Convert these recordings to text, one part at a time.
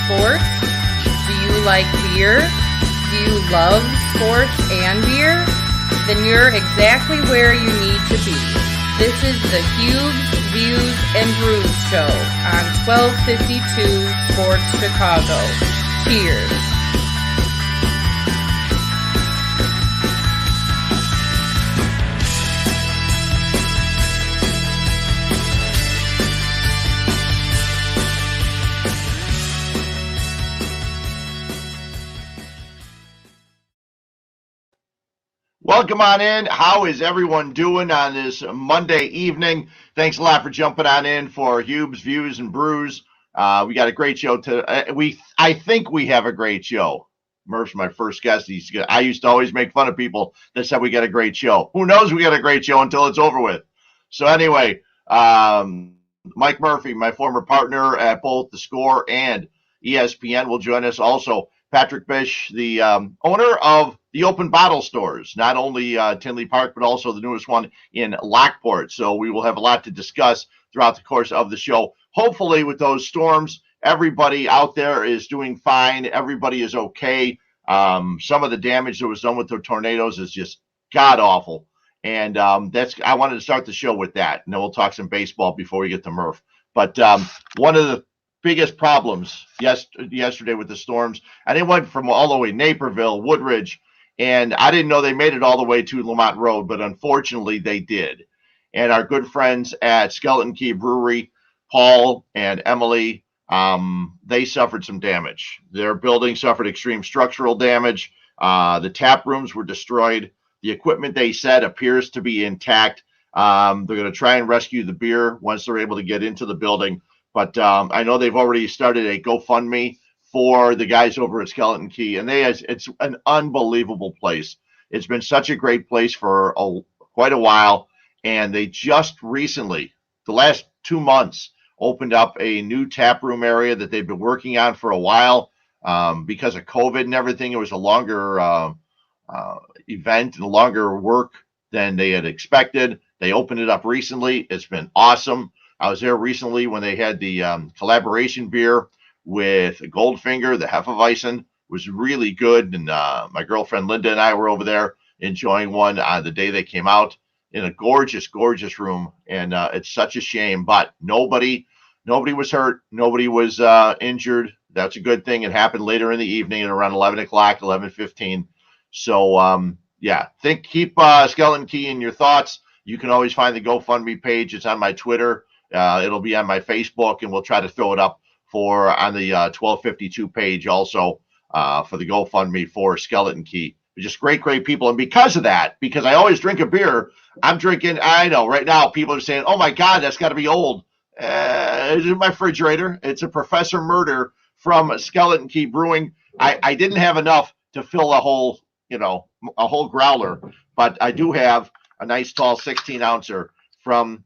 sports? Do you like beer? Do you love sports and beer? Then you're exactly where you need to be. This is the Huebs, Views, and Brews show on 1252 Sports Chicago. Cheers. Welcome on in. How is everyone doing on this Monday evening? Thanks a lot for jumping on in for Huebs, Views, and Brews. We got a great show. I think we have a great show. Murph's my first guest. I used to always make fun of people that said we got a great show. Who knows we got a great show until it's over with. So anyway, Mike Murphy, my former partner at both The Score and ESPN, will join us. Also, Patrick Bisch, the owner of the Open Bottle Stores, not only Tinley Park, but also the newest one in Lockport. So we will have a lot to discuss throughout the course of the show. Hopefully with those storms, everybody out there is doing fine. Everybody is okay. Some of the damage that was done with the tornadoes is just god-awful. And I wanted to start the show with that. And then we'll talk some baseball before we get to Murph. But one of the biggest problems yesterday with the storms, and it went from all the way Naperville, Woodridge, and I didn't know they made it all the way to Lamont Road, but unfortunately they did. And our good friends at Skeleton Key Brewery, Paul and Emily, they suffered some damage. Their building suffered extreme structural damage. The tap rooms were destroyed. The equipment, they said, appears to be intact. They're going to try and rescue the beer once they're able to get into the building. But I know they've already started a GoFundMe for the guys over at Skeleton Key, and it's an unbelievable place. It's been such a great place for quite a while, and they just recently, the last 2 months, opened up a new tap room area that they've been working on for a while. Because of COVID and everything, it was a longer event and a longer work than they had expected. They opened it up recently. It's been awesome. I was there recently when they had the collaboration beer with Goldfinger, the Hefeweizen. Was really good. And my girlfriend Linda and I were over there enjoying one on the day they came out in a gorgeous, gorgeous room. And it's such a shame, but nobody was hurt. Nobody was injured. That's a good thing. It happened later in the evening at around 11 o'clock, 11:15. So, keep Skeleton Key in your thoughts. You can always find the GoFundMe page. It's on my Twitter. It'll be on my Facebook, and we'll try to throw it up on the 1252 page also for the GoFundMe for Skeleton Key. They're just great, great people. And because of that, because I always drink a beer, I know right now people are saying, oh my God, that's got to be old. It's in my refrigerator. It's a Professor Murder from Skeleton Key Brewing. I didn't have enough to fill a whole growler, but I do have a nice tall 16-ouncer from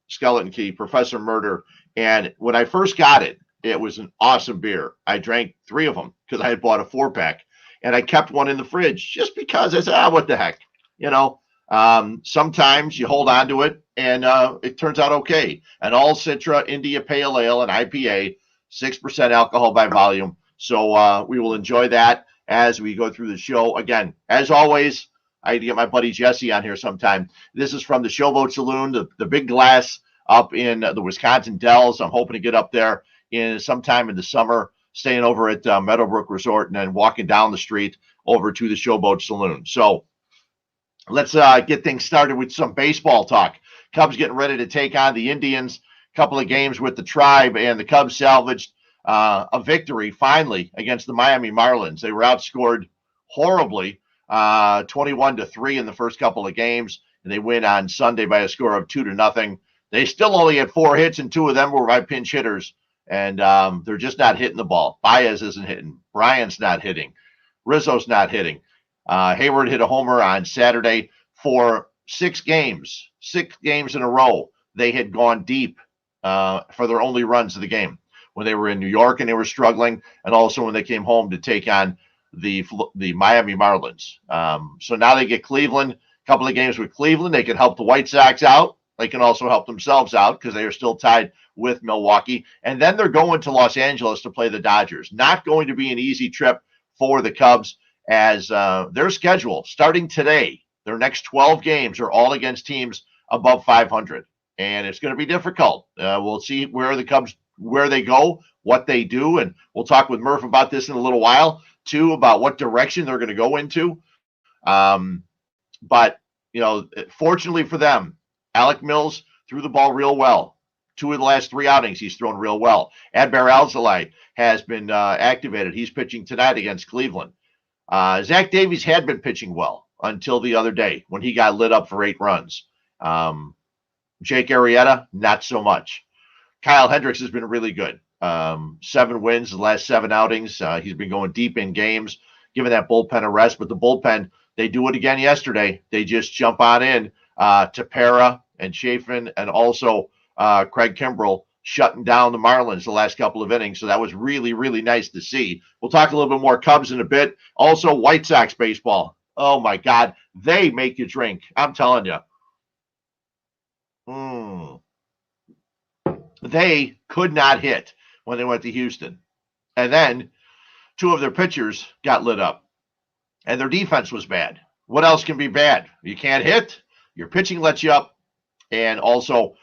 Skeleton Key, Professor Murder. And when I first got it, it was an awesome beer. I drank 3 of them because I had bought a 4-pack, and I kept one in the fridge just because I said, what the heck, sometimes you hold on to it and it turns out okay. An all Citra India Pale Ale and IPA, 6% alcohol by volume. So we will enjoy that as we go through the show. Again, as always, I need to get my buddy Jesse on here sometime. This is from the Showboat Saloon, the big glass up in the Wisconsin Dells. I'm hoping to get up there sometime in the summer, staying over at Meadowbrook Resort and then walking down the street over to the Showboat Saloon. So let's get things started with some baseball talk. Cubs getting ready to take on the Indians. Couple of games with the Tribe, and the Cubs salvaged a victory finally against the Miami Marlins. They were outscored horribly, 21-3 in the first couple of games, and they win on Sunday by a score of 2-0. They still only had 4 hits, and 2 of them were by pinch hitters, and they're just not hitting the ball. Baez isn't hitting. Bryant's not hitting. Rizzo's not hitting. Hayward hit a homer on Saturday. For 6 games in a row, they had gone deep for their only runs of the game. When they were in New York and they were struggling, and also when they came home to take on the Miami Marlins. So now they get Cleveland, a couple of games with Cleveland. They can help the White Sox out They can also help themselves out because they are still tied with Milwaukee. And then they're going to Los Angeles to play the Dodgers. Not going to be an easy trip for the Cubs, as their schedule starting today, their next 12 games are all against teams above 500. And it's going to be difficult. We'll see where the Cubs, where they go, what they do. And we'll talk with Murph about this in a little while, too, about what direction they're going to go into. But, fortunately for them, Alec Mills threw the ball real well. 2 of the last 3 outings, he's thrown real well. Adbert Alzolay has been activated. He's pitching tonight against Cleveland. Zach Davies had been pitching well until the other day when he got lit up for 8 runs. Jake Arrieta, not so much. Kyle Hendricks has been really good. 7 wins the last 7 outings. He's been going deep in games, giving that bullpen a rest. But the bullpen, they do it again yesterday. They just jump on in to Para and Chafin and also Craig Kimbrell shutting down the Marlins the last couple of innings. So that was really, really nice to see. We'll talk a little bit more Cubs in a bit. Also, White Sox baseball. Oh, my God. They make you drink. I'm telling you. They could not hit when they went to Houston. And then 2 of their pitchers got lit up. And their defense was bad. What else can be bad? You can't hit. Your pitching lets you up. And also,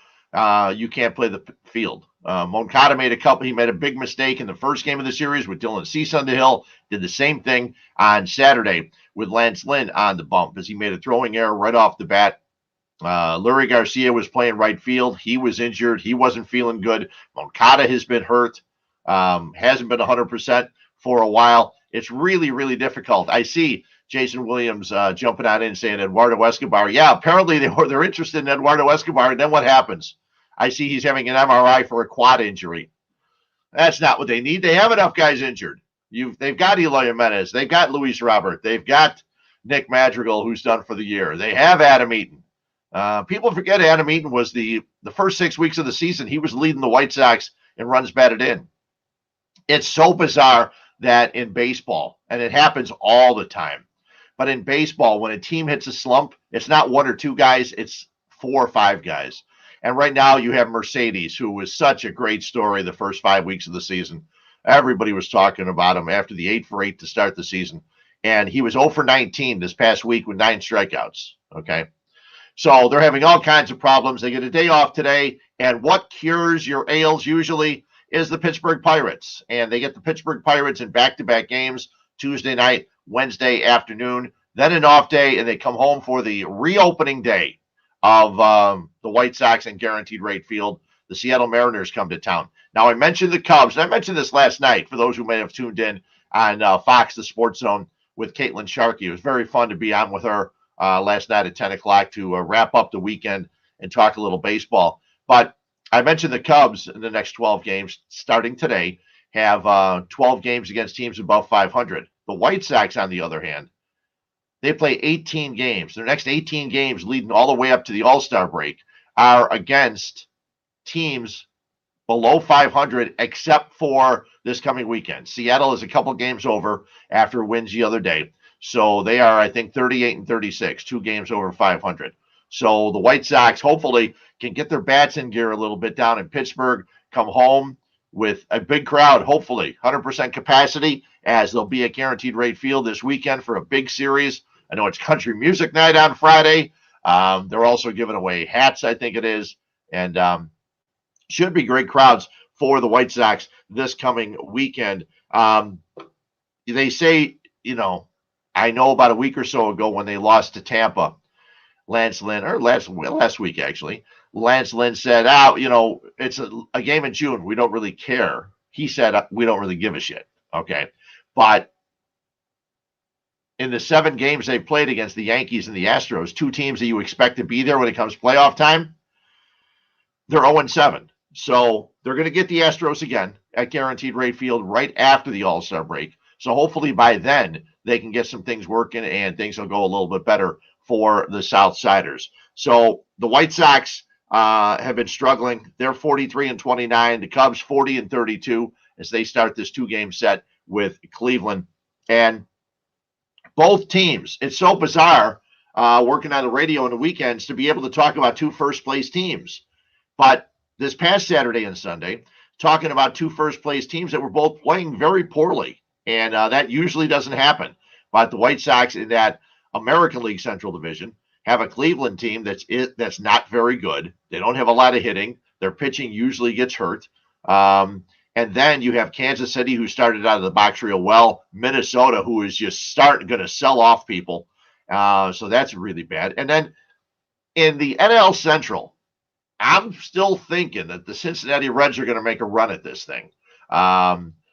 you can't play the field. Moncada he made a big mistake in the first game of the series with Dylan Cease on the hill. Did the same thing on Saturday with Lance Lynn on the bump as he made a throwing error right off the bat. Lurie Garcia was playing right field. He was injured. He wasn't feeling good. Moncada has been hurt. Hasn't been 100% for a while. It's really, really difficult. I see Jason Williams jumping on in saying Eduardo Escobar. Yeah, apparently they're interested in Eduardo Escobar. And then what happens? I see he's having an MRI for a quad injury. That's not what they need. They have enough guys injured. They've got Eloy Jimenez. They've got Luis Robert. They've got Nick Madrigal, who's done for the year. They have Adam Eaton. People forget Adam Eaton was the first 6 weeks of the season. He was leading the White Sox in runs batted in. It's so bizarre that in baseball, and it happens all the time, but in baseball, when a team hits a slump, it's not 1 or 2 guys, it's 4 or 5 guys. And right now you have Mercedes, who was such a great story the first 5 weeks of the season. Everybody was talking about him after the 8 for 8 to start the season. And he was 0 for 19 this past week with 9 strikeouts. Okay. So they're having all kinds of problems. They get a day off today. And what cures your ails usually is the Pittsburgh Pirates. And they get the Pittsburgh Pirates in back-to-back games, Tuesday night, Wednesday afternoon, then an off day, and they come home for the reopening day of the White Sox and Guaranteed Rate Field. The Seattle Mariners come to town. Now, I mentioned the Cubs, and I mentioned this last night for those who may have tuned in on Fox, the Sports Zone, with Caitlin Sharkey. It was very fun to be on with her last night at 10 o'clock to wrap up the weekend and talk a little baseball. But I mentioned the Cubs in the next 12 games, starting today, have 12 games against teams above 500. The White Sox, on the other hand, they play 18 games. Their next 18 games, leading all the way up to the All-Star break, are against teams below 500, except for this coming weekend. Seattle is a couple games over after wins the other day. So they are, I think, 38 and 36, 2 games over 500. So the White Sox hopefully can get their bats in gear a little bit down in Pittsburgh, come home with a big crowd, hopefully 100% capacity, as there'll be a Guaranteed Rate Field this weekend for a big series. I know it's country music night on Friday. They're also giving away hats, I think it is. And should be great crowds for the White Sox this coming weekend. They say, I know about a week or so ago when they lost to Tampa, Lance Lynn, or last week actually, Lance Lynn said, it's a game in June. We don't really care. He said, we don't really give a shit. Okay. But in the 7 games they played against the Yankees and the Astros, 2 teams that you expect to be there when it comes playoff time, they're 0-7. So they're going to get the Astros again at Guaranteed Rate Field right after the All-Star break. So hopefully by then they can get some things working and things will go a little bit better for the Southsiders. So the White Sox have been struggling. They're 43 and 29. The Cubs 40 and 32 as they start this 2-game set with Cleveland. And both teams, it's so bizarre. working on the radio on the weekends to be able to talk about two first-place teams. But this past Saturday and Sunday, talking about two first-place teams that were both playing very poorly, and that usually doesn't happen. But the White Sox in that American League Central Division have a Cleveland team that's not very good. They don't have a lot of hitting. Their pitching usually gets hurt. And then you have Kansas City, who started out of the box real well. Minnesota, who is just going to sell off people. So that's really bad. And then in the NL Central, I'm still thinking that the Cincinnati Reds are going to make a run at this thing.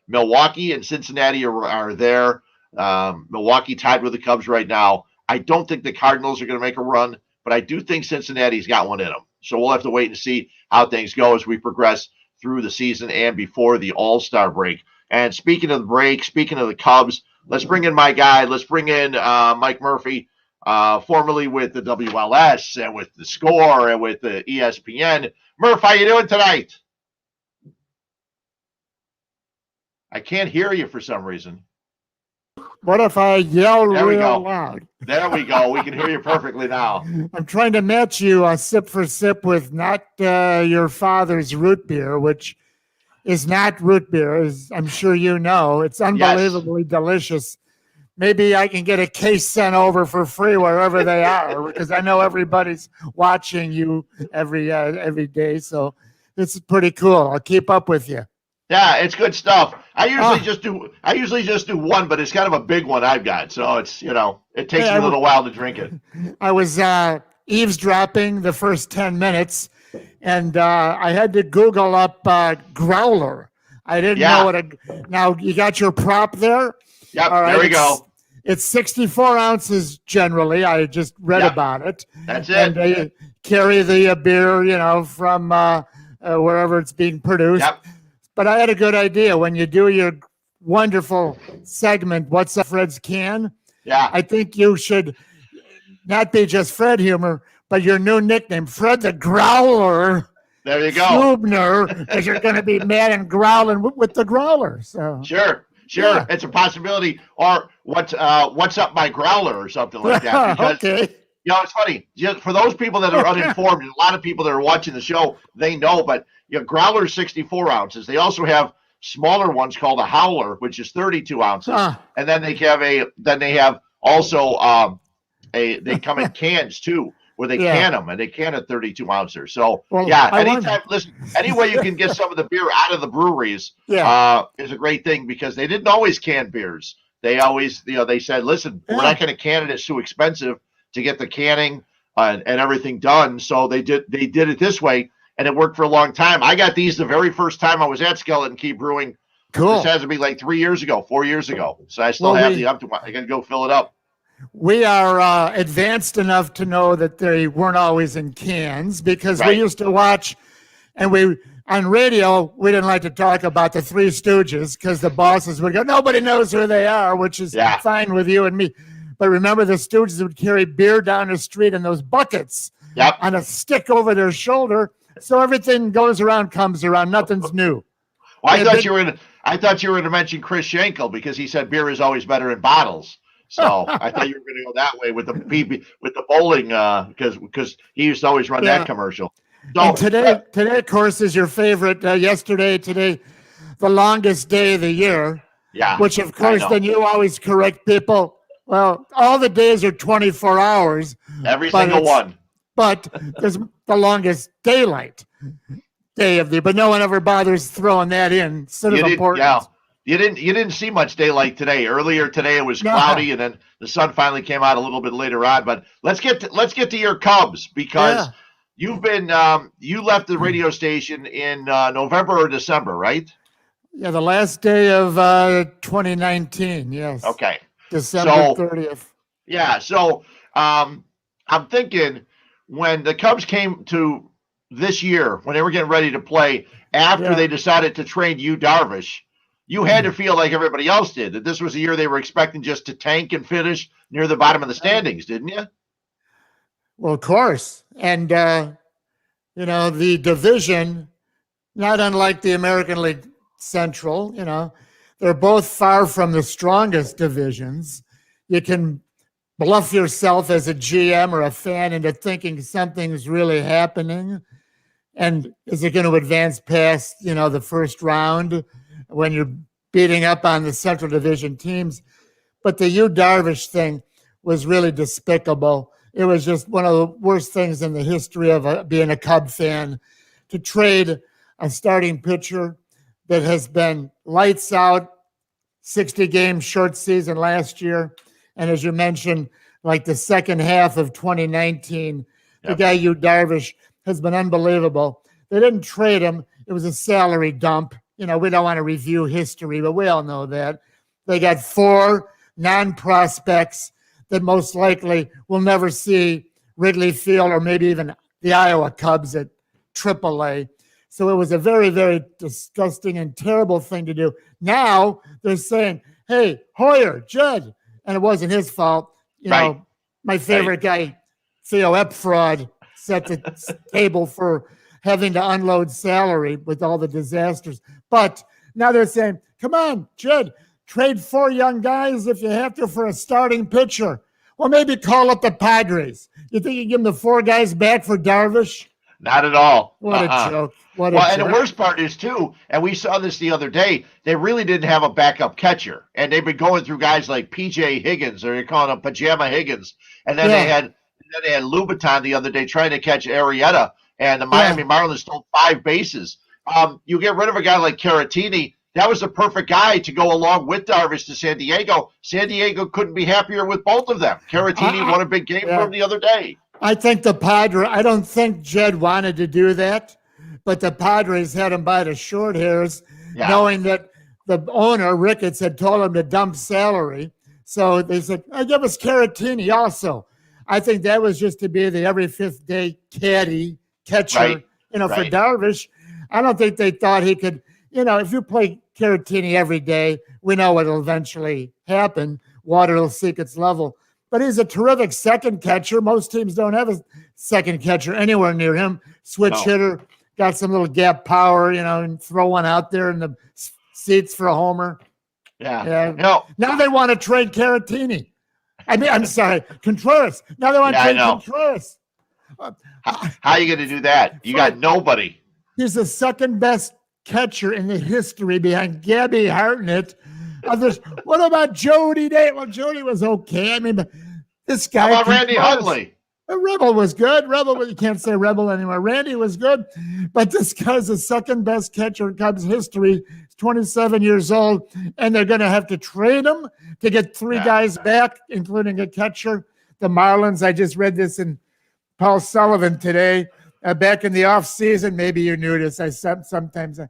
Milwaukee and Cincinnati are there. Milwaukee tied with the Cubs right now. I don't think the Cardinals are going to make a run, but I do think Cincinnati's got one in them. So we'll have to wait and see how things go as we progress through the season and before the All-Star break. And speaking of the break, speaking of the Cubs, let's bring in my guy. Let's bring in Mike Murphy, formerly with the WLS and with the Score and with the ESPN. Murph, how you doing tonight? I can't hear you for some reason. What if I yell real loud? There we go. We can hear you perfectly now. I'm trying to match you sip for sip with not your father's root beer, which is not root beer, as I'm sure you know. It's unbelievably delicious. Maybe I can get a case sent over for free wherever they are, because I know everybody's watching you every day. So it's pretty cool. I'll keep up with you. Yeah, it's good stuff. I usually just do one, but it's kind of a big one I've got. So it's, it takes me a little while to drink it. I was eavesdropping the first 10 minutes, and I had to Google up growler. I didn't know what now you got your prop there? Yep, all right, there we go. It's 64 ounces generally. I just read about it. That's it. And they carry the beer, from wherever it's being produced. Yep. But I had a good idea. When you do your wonderful segment, What's Up Fred's Can? Yeah. I think you should not be just Fred Humor, but your new nickname, Fred the Growler. There you go. Hubner, because you're going to be mad and growling with the growler. So Sure. Yeah. It's a possibility. Or what's up my growler or something like that. Because, okay. It's funny. Just for those people that are uninformed, a lot of people that are watching the show, they know, but growler 64 ounces. They also have smaller ones called a howler, which is 32 ounces. And then they have also they come in cans too, where they can them, and they can a 32 ouncer. So listen, any way you can get some of the beer out of the breweries is a great thing, because they didn't always can beers. They always, they said, listen, we're not going to can it. It's too expensive to get the canning and everything done. So they did it this way, and it worked for a long time. I got these the very first time I was at Skeleton Key Brewing. Cool. This has to be like 4 years ago. So I still have I got to go fill it up. We are advanced enough to know that they weren't always in cans, because we used to watch, and on radio, we didn't like to talk about the Three Stooges, because the bosses would go, nobody knows who they are, which is fine with you and me. But remember, the Stooges would carry beer down the street in those buckets on a stick over their shoulder. So everything goes around, comes around. Nothing's new. Well, I thought you were going to mention Chris Schenkel, because he said beer is always better in bottles. So I thought you were going to go that way with the bowling, because he used to always run that commercial. So, and today, of course, is your favorite. Today, the longest day of the year. Yeah. Which, of course, then you always correct people. Well, all the days are 24 hours. Every single one. But there's the longest daylight day of the year. But no one ever bothers throwing that in. Sort of important. Yeah. You didn't see much daylight today. Earlier today it was cloudy, and then the sun finally came out a little bit later on. But let's get to your Cubs, because you've been you left the radio station in November or December, right? Yeah, the last day of 2019. Yes. Okay. December 30th. Yeah. So I'm thinking, when the Cubs came to this year, when they were getting ready to play, after they decided to trade Yu Darvish, you had to feel like everybody else did, that this was a year they were expecting just to tank and finish near the bottom of the standings, didn't you? Well, of course. And, the division, not unlike the American League Central, they're both far from the strongest divisions. You can bluff yourself as a GM or a fan into thinking something's really happening. And is it going to advance past, the first round when you're beating up on the Central Division teams? But the Yu Darvish thing was really despicable. It was just one of the worst things in the history of being a Cub fan, to trade a starting pitcher that has been lights out, 60-game short season last year. And as you mentioned, like the second half of 2019, the guy Yu Darvish has been unbelievable. They didn't trade him. It was a salary dump. We don't want to review history, but we all know that. They got 4 non-prospects that most likely will never see Wrigley Field or maybe even the Iowa Cubs at AAA. So it was a very, very disgusting and terrible thing to do. Now they're saying, hey, Hoyer, Judd, and it wasn't his fault. My favorite guy, Theo Epfraud, set the table for having to unload salary with all the disasters. But now they're saying, come on, Judd, trade 4 young guys if you have to for a starting pitcher. Well, maybe call up the Padres. You think you give them the 4 guys back for Darvish? Not at all. What a joke. And the worst part is, too, and we saw this the other day, they really didn't have a backup catcher. And they've been going through guys like P.J. Higgins, or you're calling him Pajama Higgins. And then they had Louboutin the other day trying to catch Arrieta, and the Miami Marlins stole 5 bases. You get rid of a guy like Caratini. That was the perfect guy to go along with Darvish to San Diego. San Diego couldn't be happier with both of them. Caratini won a big game for him the other day. I think I don't think Jed wanted to do that, but the Padres had him by the short hairs, knowing that the owner, Ricketts, had told him to dump salary. So they said, give us Caratini also. I think that was just to be the every 5th day catcher, for Darvish. I don't think they thought he could, if you play Caratini every day, we know what will eventually happen. Water will seek its level. But he's a terrific second catcher. Most teams don't have a second catcher anywhere near him. Switch hitter, got some little gap power, and throw one out there in the seats for a homer. Yeah. Now they want to trade Caratini. I'm sorry, Contreras. Now they want to trade Contreras. How are you going to do that? You got nobody. He's the second best catcher in the history behind Gabby Hartnett. What about Jody Day? Well, Jody was okay. But this guy. How about Randy Hundley? Rebel was good. You can't say Rebel anymore. Randy was good. But this guy's the second best catcher in Cubs history. He's 27 years old, and they're going to have to trade him to get 3 guys back, including a catcher. The Marlins, I just read this in Paul Sullivan today. Back in the offseason, maybe you knew this. Sometimes the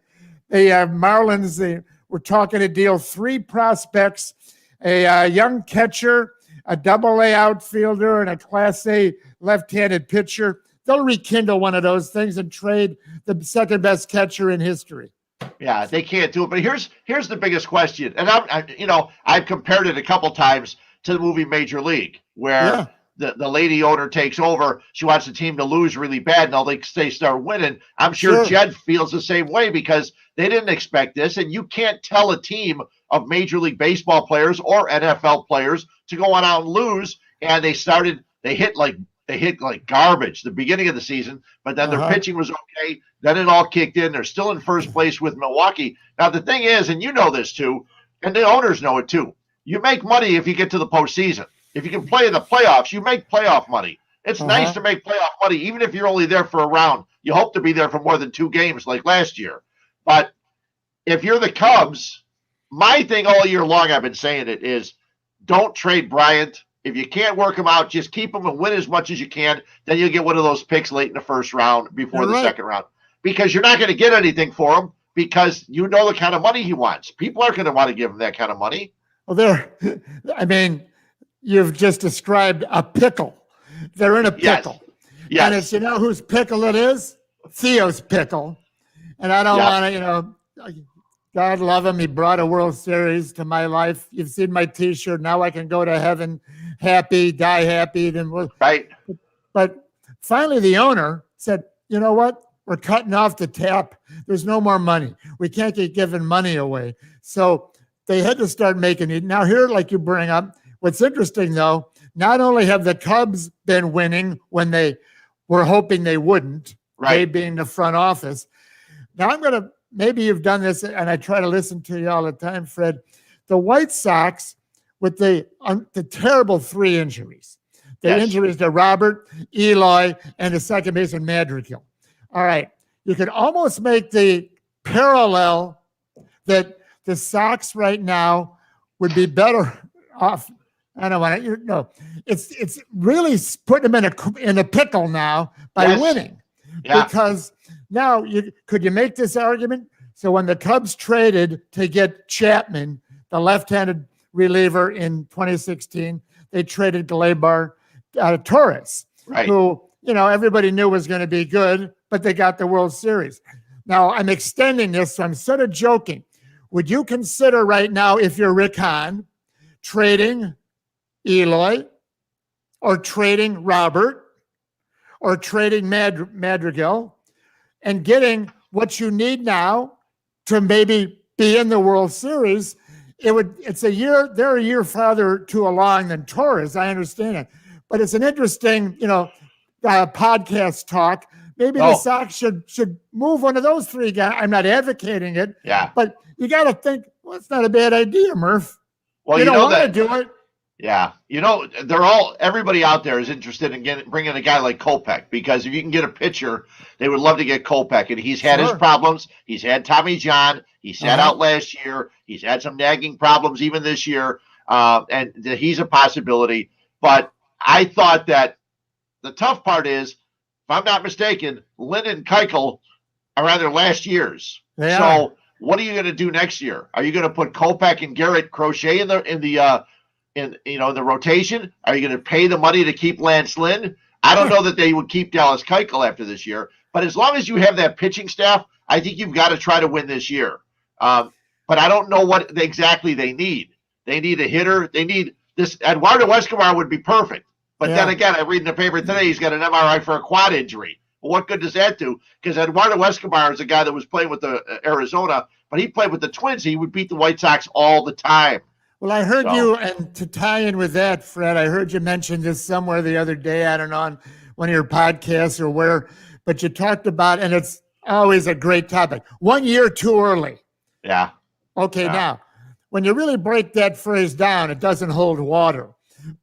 Marlins, they were talking to deal 3 prospects, a young catcher, a double-A outfielder, and a Class A left-handed pitcher. They'll rekindle one of those things and trade the second-best catcher in history. Yeah, they can't do it. But here's the biggest question, and I've compared it a couple times to the movie Major League, where the lady owner takes over. She wants the team to lose really bad, and they start winning. I'm sure Jed feels the same way because they didn't expect this, and you can't tell a team of Major League Baseball players or NFL players to go on out and lose. And they hit like garbage the beginning of the season, but then their pitching was okay. Then it all kicked in. They're still in first place with Milwaukee. Now the thing is, and you know this too, and the owners know it too, you make money if you get to the postseason. If you can play in the playoffs, you make playoff money. It's nice to make playoff money, even if you're only there for a round. You hope to be there for more than 2 games like last year. But if you're the Cubs, my thing all year long, I've been saying it, is don't trade Bryant. If you can't work him out, just keep him and win as much as you can. Then you'll get one of those picks late in the first round before the second round. Because you're not going to get anything for him because you know the kind of money he wants. People aren't going to want to give him that kind of money. Well, you've just described a pickle. They're in a pickle. Yes. And it's, whose pickle it is? Theo's pickle. And I don't want to, God love him. He brought a World Series to my life. You've seen my T-shirt. Now I can go to heaven happy, die happy. Right. But finally the owner said, you know what? We're cutting off the tap. There's no more money. We can't keep giving money away. So they had to start making it. Now here, like you bring up, what's interesting though, not only have the Cubs been winning when they were hoping they wouldn't, they being the front office. Now maybe you've done this, and I try to listen to you all the time, Fred. The White Sox with the terrible 3 injuries. The injuries to Robert, Eloy, and the second baseman Madrigal. All right. You could almost make the parallel that the Sox right now would be better off. I don't want to, it's really putting them in a pickle now by winning. Yeah. Because now could you make this argument? So when the Cubs traded to get Chapman, the left-handed reliever in 2016, they traded Gleyber Torres, who, everybody knew was going to be good, but they got the World Series. Now, I'm extending this, so I'm sort of joking. Would you consider right now, if you're Rick Hahn, trading Eloy or trading Robert or trading Madrigal and getting what you need now to maybe be in the World Series? It's a year, they're a year farther along than Torres. I understand it. But it's an interesting, podcast talk. Maybe the Sox should move one of those 3 guys. I'm not advocating it. Yeah. But you got to think, it's not a bad idea, Murph. Well, you don't want to do it. Yeah. Everybody out there is interested in bringing a guy like Kopech, because if you can get a pitcher, they would love to get Kopech. And he's had his problems. He's had Tommy John. He sat out last year. He's had some nagging problems even this year. And he's a possibility. But I thought that the tough part is, if I'm not mistaken, Lynn and Keuchel are on their last years. So what are you going to do next year? Are you going to put Kopech and Garrett Crochet in the rotation? Are you going to pay the money to keep Lance Lynn? I don't know that they would keep Dallas Keuchel after this year. But as long as you have that pitching staff, I think you've got to try to win this year. But I don't know what exactly they need. They need a hitter. They need this. Eduardo Escobar would be perfect. But then again, I read in the paper today he's got an MRI for a quad injury. Well, what good does that do? Because Eduardo Escobar is a guy that was playing with the Arizona, but he played with the Twins. He would beat the White Sox all the time. Well, I heard you, and to tie in with that, Fred, I heard you mention this somewhere the other day. I don't know, on one of your podcasts or where, but you talked about, and it's always a great topic, 1 year too early. Yeah. Okay, now, when you really break that phrase down, it doesn't hold water.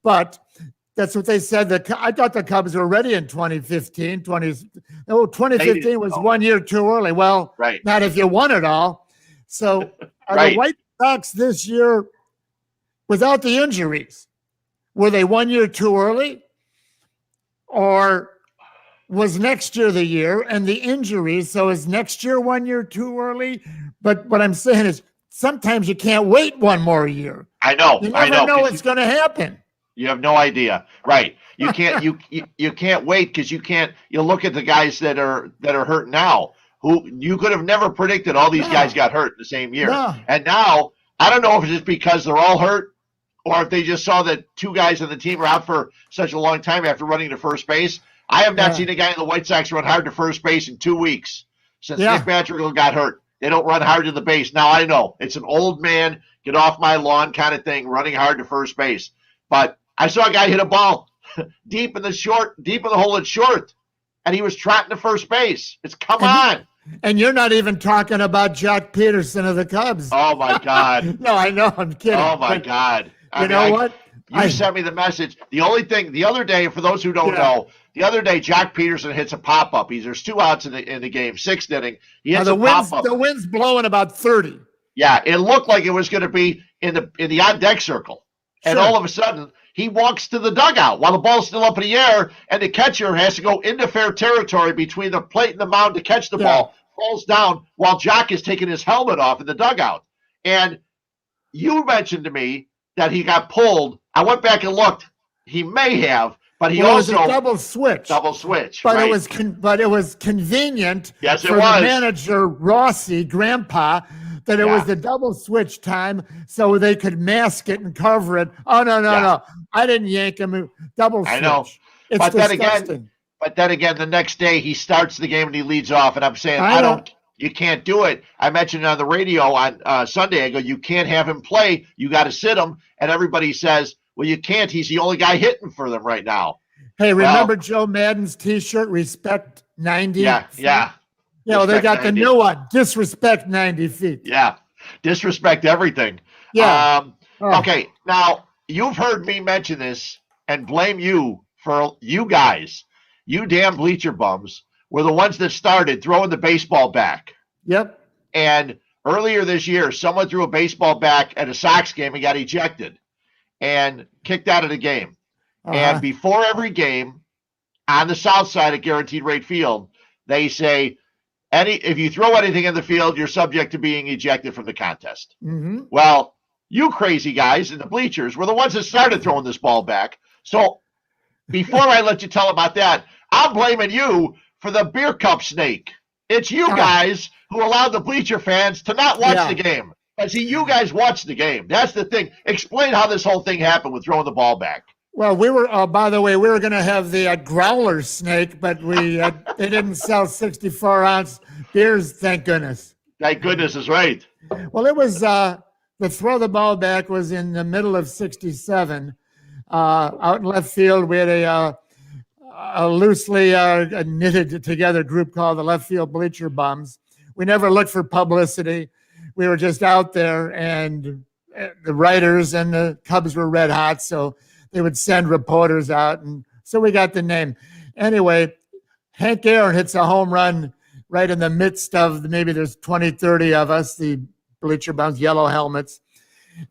But that's what they said. I thought the Cubs were ready in 2015. 2015 was 1 year too early. Well, not if you won it all. So are the White Sox this year, without the injuries, were they 1 year too early? Or was next year the year and the injuries? So is next year 1 year too early? But what I'm saying is sometimes you can't wait one more year. I know. You never know what's going to happen. You have no idea, right? You can't. you can't wait because you can't. You look at the guys that are hurt now, who you could have never predicted. All these guys got hurt in the same year, and now I don't know if it's just because they're all hurt, or if they just saw that 2 guys on the team are out for such a long time after running to first base. I have not seen a guy in the White Sox run hard to first base in 2 weeks since Nick Madrigal got hurt. They don't run hard to the base. Now I know it's an old man, get off my lawn kind of thing, running hard to first base, but I saw a guy hit a ball deep in the hole at short, and he was trotting to first base. Come on. And you're not even talking about Jock Peterson of the Cubs. Oh, my God. No, I know. I'm kidding. Oh, my God. You know what? You sent me the message. The only thing, the other day, for those who don't know, the other day, Jock Peterson hits a pop-up. There's 2 outs in the game, 6th inning. He hits a pop-up. The wind's blowing about 30. Yeah, it looked like it was going to be in the on-deck circle. And all of a sudden, he walks to the dugout while the ball's still up in the air, and the catcher has to go into fair territory between the plate and the mound to catch the ball, falls down while Jock is taking his helmet off in the dugout. And you mentioned to me that he got pulled. I went back and looked. He may have, but he also it was a double switch. But it was convenient for the manager Rossi, Grandpa, that it was the double switch time so they could mask it and cover it. Oh, no. I didn't yank him. Double switch. I know. It's disgusting. But then again, the next day he starts the game and he leads off. And I'm saying, you can't do it. I mentioned on the radio on Sunday, I go, you can't have him play. You got to sit him. And everybody says, Well, you can't. He's the only guy hitting for them right now. Hey, remember Joe Madden's T-shirt, Respect 90? Yeah. Yeah, they got 90. The new one, Disrespect 90 feet. Yeah, disrespect everything. Yeah. Okay, now you've heard me mention this and blame you for you guys. You damn bleacher bums were the ones that started throwing the baseball back. Yep. And earlier this year, someone threw a baseball back at a Sox game and got ejected and kicked out of the game. And before every game on the south side of Guaranteed Rate Field, they say, if you throw anything in the field, you're subject to being ejected from the contest. Mm-hmm. Well, you crazy guys in the bleachers were the ones that started throwing this ball back. So before I let you tell about that, I'm blaming you for the beer cup snake. It's you guys who allowed the bleacher fans to not watch the game. But see, you guys watched the game. That's the thing. Explain how this whole thing happened with throwing the ball back. Well, we were, by the way, we were going to have the growler snake, but they didn't sell 64-ounce beers, thank goodness. Thank goodness is right. Well, it was, the throw the ball back was in the middle of 67. Out in left field, we had a loosely knitted together group called the Left Field Bleacher Bums. We never looked for publicity. We were just out there, and the writers and the Cubs were red hot, so they would send reporters out, and so we got the name. Anyway, Hank Aaron hits a home run right in the midst of maybe there's 20, 30 of us, the Bleacher Bums, yellow helmets.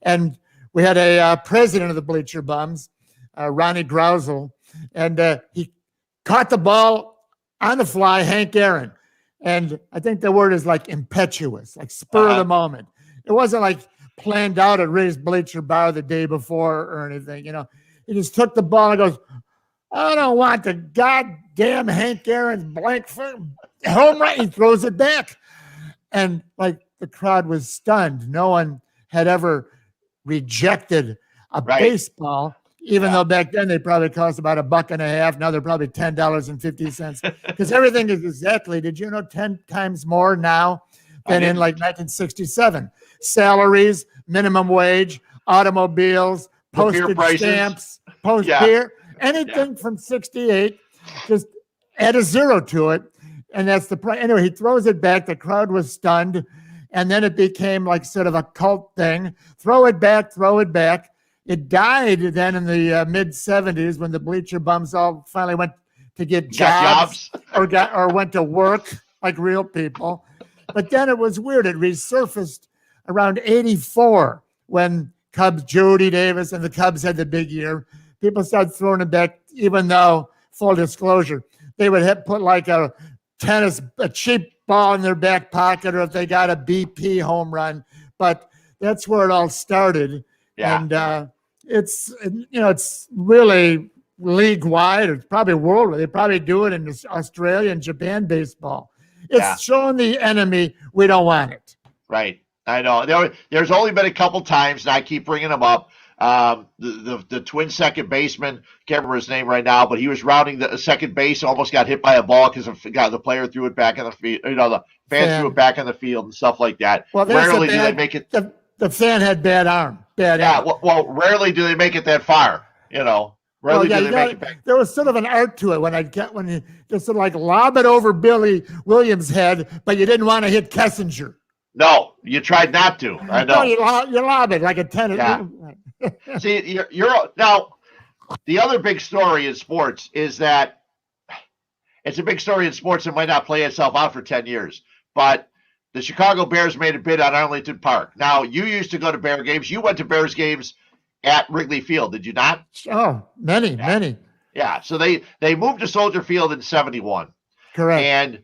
And we had a president of the Bleacher Bums, Ronnie Grousel, and he caught the ball on the fly, Hank Aaron. And I think the word is like impetuous, like spur of the moment. It wasn't like planned out at Ray's Bleacher Bar the day before or anything, you know. He just took the ball and goes, I don't want the goddamn Hank Aaron's blank home run. He throws it back. And like the crowd was stunned. No one had ever rejected a baseball, even though back then they probably cost about $1.50. Now they're probably $10.50 because everything is exactly, did you know, 10 times more now than in like 1967. Salaries, minimum wage, automobiles, postage stamps, beer, anything from 68, just add a zero to it. And that's the price. Anyway, he throws it back. The crowd was stunned. And then it became like sort of a cult thing. Throw it back, throw it back. It died then in the mid-70s when the Bleacher Bums all finally went to get jobs. or went to work like real people. But then it was weird. It resurfaced around 84 when Cubs, Jody Davis, and the Cubs had the big year. People started throwing it back, even though, full disclosure, they would put like a cheap ball in their back pocket, or if they got a BP home run. But that's where it all started. Yeah. And it's really league wide. It's probably worldwide. They probably do it in Australia and Japan baseball. It's showing the enemy we don't want it. Right. I know. There's only been a couple times, and I keep bringing them up. The twin second baseman, can't remember his name right now, but he was rounding the second base, almost got hit by a ball because the player threw it back in the field. You know, the fan threw it back in the field and stuff like that. Well, rarely do they make it. The fan had bad arm. Well, rarely do they make it that far. You know, rarely do they make it back. There was sort of an art to it when you just sort of like lob it over Billy Williams' head, but you didn't want to hit Kessinger. No, you tried not to. I know. No, you lob it like a tennis. Yeah. See, you're now. The other big story in sports is that it's a big story in sports that might not play itself out for 10 years. But the Chicago Bears made a bid on Arlington Park. Now, you used to go to Bear games. You went to Bears games at Wrigley Field, did you not? Oh, many. Yeah. So they moved to Soldier Field in 71. Correct. And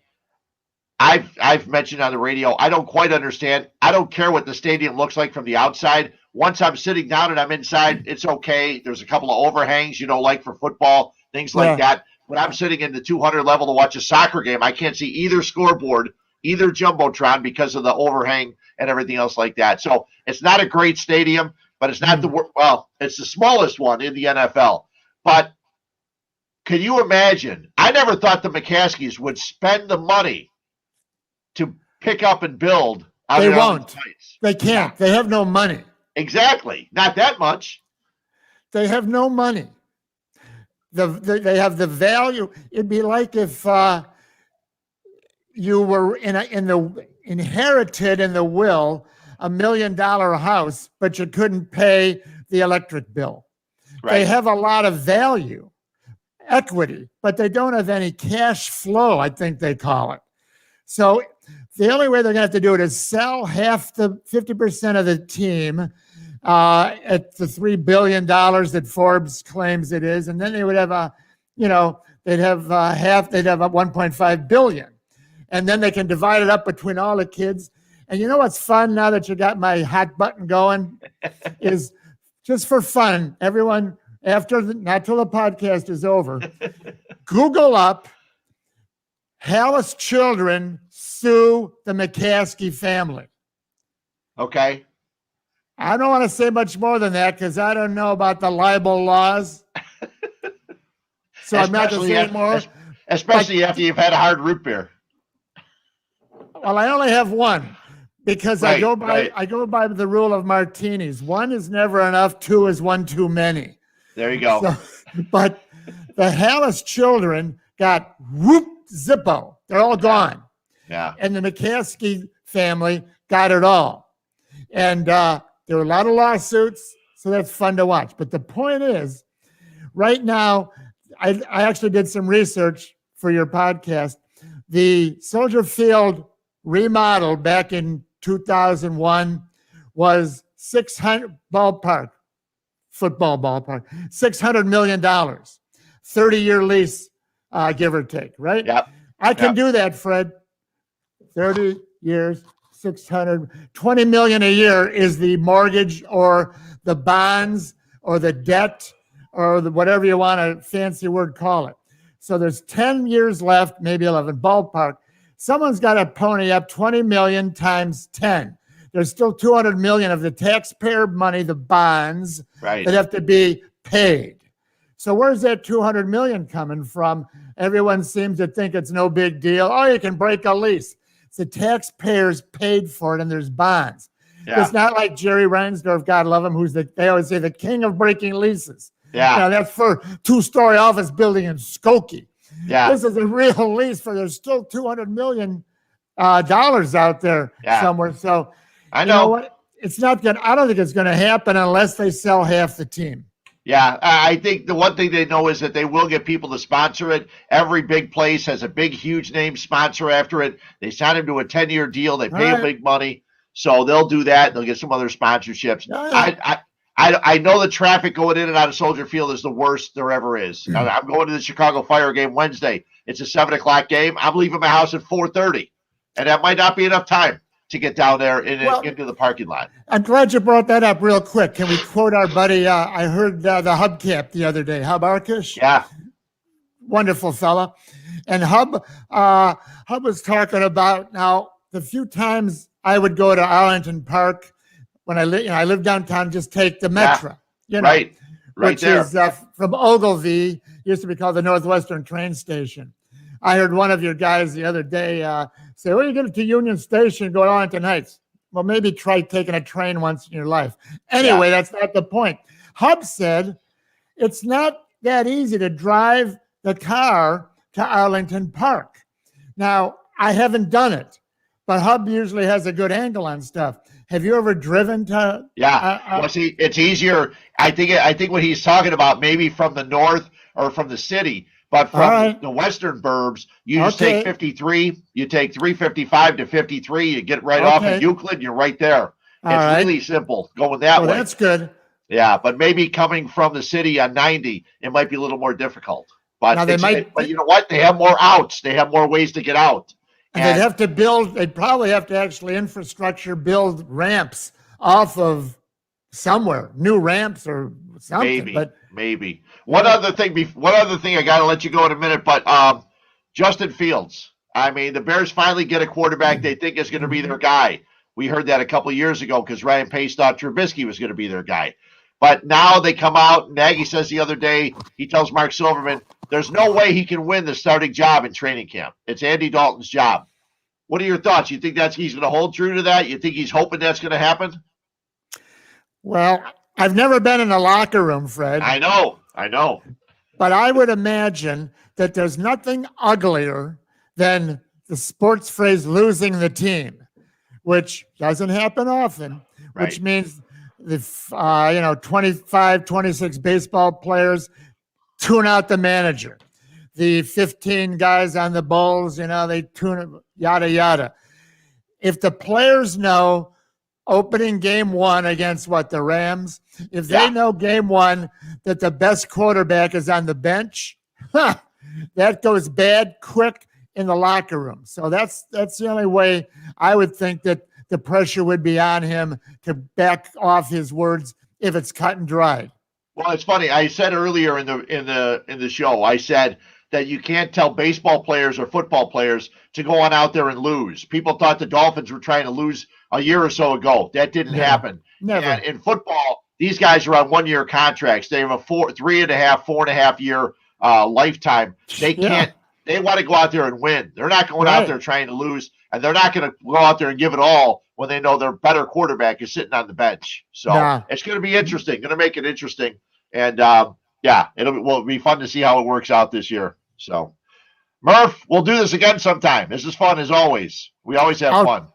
I've mentioned on the radio, I don't quite understand. I don't care what the stadium looks like from the outside. Once I'm sitting down and I'm inside, it's okay. There's a couple of overhangs, like for football, things like that. When I'm sitting in the 200 level to watch a soccer game, I can't see either scoreboard, either jumbotron because of the overhang and everything else like that. So it's not a great stadium, but it's not it's the smallest one in the NFL. But can you imagine? I never thought the McCaskies would spend the money to pick up and build. They won't. They can't. They have no money. Exactly. Not that much. They have no money. They have the value. It'd be like if you were inherited in the will $1 million house, but you couldn't pay the electric bill. Right. They have a lot of value, equity, but they don't have any cash flow, I think they call it. So the only way they're going to have to do it is sell 50% of the team at the $3 billion that Forbes claims it is. And then they would have they'd have 1.5 billion. And then they can divide it up between all the kids. And you know what's fun now that you got my hot button going is just for fun, everyone, not till the podcast is over, Google up Hallis children sue the McCaskey family. Okay. I don't want to say much more than that because I don't know about the libel laws. So I'm not going to say more. Especially after you've had a hard root beer. Well, I only have one because I go by the rule of martinis. One is never enough. Two is one too many. There you go. But the Hallis children got Zippo. They're all gone. Yeah. And the McCaskey family got it all. And there were a lot of lawsuits, so that's fun to watch. But the point is, right now, I actually did some research for your podcast. The Soldier Field remodel back in 2001 was 600 football ballpark, $600 million, 30-year lease, give or take, right? Yep. I can do that, Fred. 30 years, 20 million a year is the mortgage or the bonds or the debt or whatever you want a fancy word call it. So there's 10 years left, maybe 11 ballpark. Someone's got to pony up 20 million times 10. There's still 200 million of the taxpayer money, the bonds that have to be paid. So where's that 200 million coming from? Everyone seems to think it's no big deal. Oh, you can break a lease. It's the taxpayers paid for it, and there's bonds. Yeah. It's not like Jerry Reinsdorf, God love him, they always say the king of breaking leases. Yeah. That's for two-story office building in Skokie. Yeah. This is a real lease there's still $200 million out there somewhere. So I know. You know what? I don't think it's going to happen unless they sell half the team. Yeah, I think the one thing they know is that they will get people to sponsor it. Every big place has a big, huge name sponsor after it. They sign them to a 10-year deal. They pay them big money. So they'll do that. They'll get some other sponsorships. I know the traffic going in and out of Soldier Field is the worst there ever is. I'm going to the Chicago Fire game Wednesday. It's a 7 o'clock game. I'm leaving my house at 4:30, and that might not be enough time to get down there into the parking lot. I'm glad you brought that up real quick. Can we quote our buddy? I heard the Hubcap the other day, Hub Arkish. Yeah. Wonderful fella. And Hub was talking about now the few times I would go to Arlington Park when I live downtown, just take the Metro, right which there. Is from Ogilvie, used to be called the Northwestern train station. I heard one of your guys the other day say, well, you get to Union Station, go to Arlington Heights. Well, maybe try taking a train once in your life. Anyway, that's not the point. Hub said it's not that easy to drive the car to Arlington Park. Now, I haven't done it, but Hub usually has a good angle on stuff. Have you ever driven to? Yeah. Well, see, it's easier. I think what he's talking about, maybe from the north or from the city, but from the western burbs, you just take 53. You take 355 to 53. You get right off of Euclid. You're right there. It's really simple going that way. That's good. Yeah, but maybe coming from the city on 90, it might be a little more difficult. But but you know what? They have more outs. They have more ways to get out. And they'd probably have to actually infrastructure build ramps off of somewhere, new ramps or something. Maybe. One other thing I got to let you go in a minute, but Justin Fields. I mean, the Bears finally get a quarterback they think is going to be their guy. We heard that a couple of years ago because Ryan Pace thought Trubisky was going to be their guy. But now they come out, Nagy says the other day, he tells Mark Silverman, there's no way he can win the starting job in training camp. It's Andy Dalton's job. What are your thoughts? You think he's going to hold true to that? You think he's hoping that's going to happen? Well, I've never been in a locker room, Fred. I know. But I would imagine that there's nothing uglier than the sports phrase losing the team, which doesn't happen often, Right. which means the 25, 26 baseball players tune out the manager. The 15 guys on the Bulls, they tune it, yada, yada. If the players know opening game one against the Rams, if they know game one that the best quarterback is on the bench, that goes bad quick in the locker room. So that's the only way I would think that the pressure would be on him to back off his words if it's cut and dried. Well, it's funny. I said earlier in the show, I said that you can't tell baseball players or football players to go on out there and lose. People thought the Dolphins were trying to lose a year or so ago. That didn't happen. Never. And in football, these guys are on 1-year contracts. They have a 4.5 year lifetime. They can't. They want to go out there and win. They're not going out there trying to lose, and they're not going to go out there and give it all when they know their better quarterback is sitting on the bench. So it's going to be interesting. Going to make it interesting, and it'll be fun to see how it works out this year. So, Murph, we'll do this again sometime. This is fun as always. We always have fun.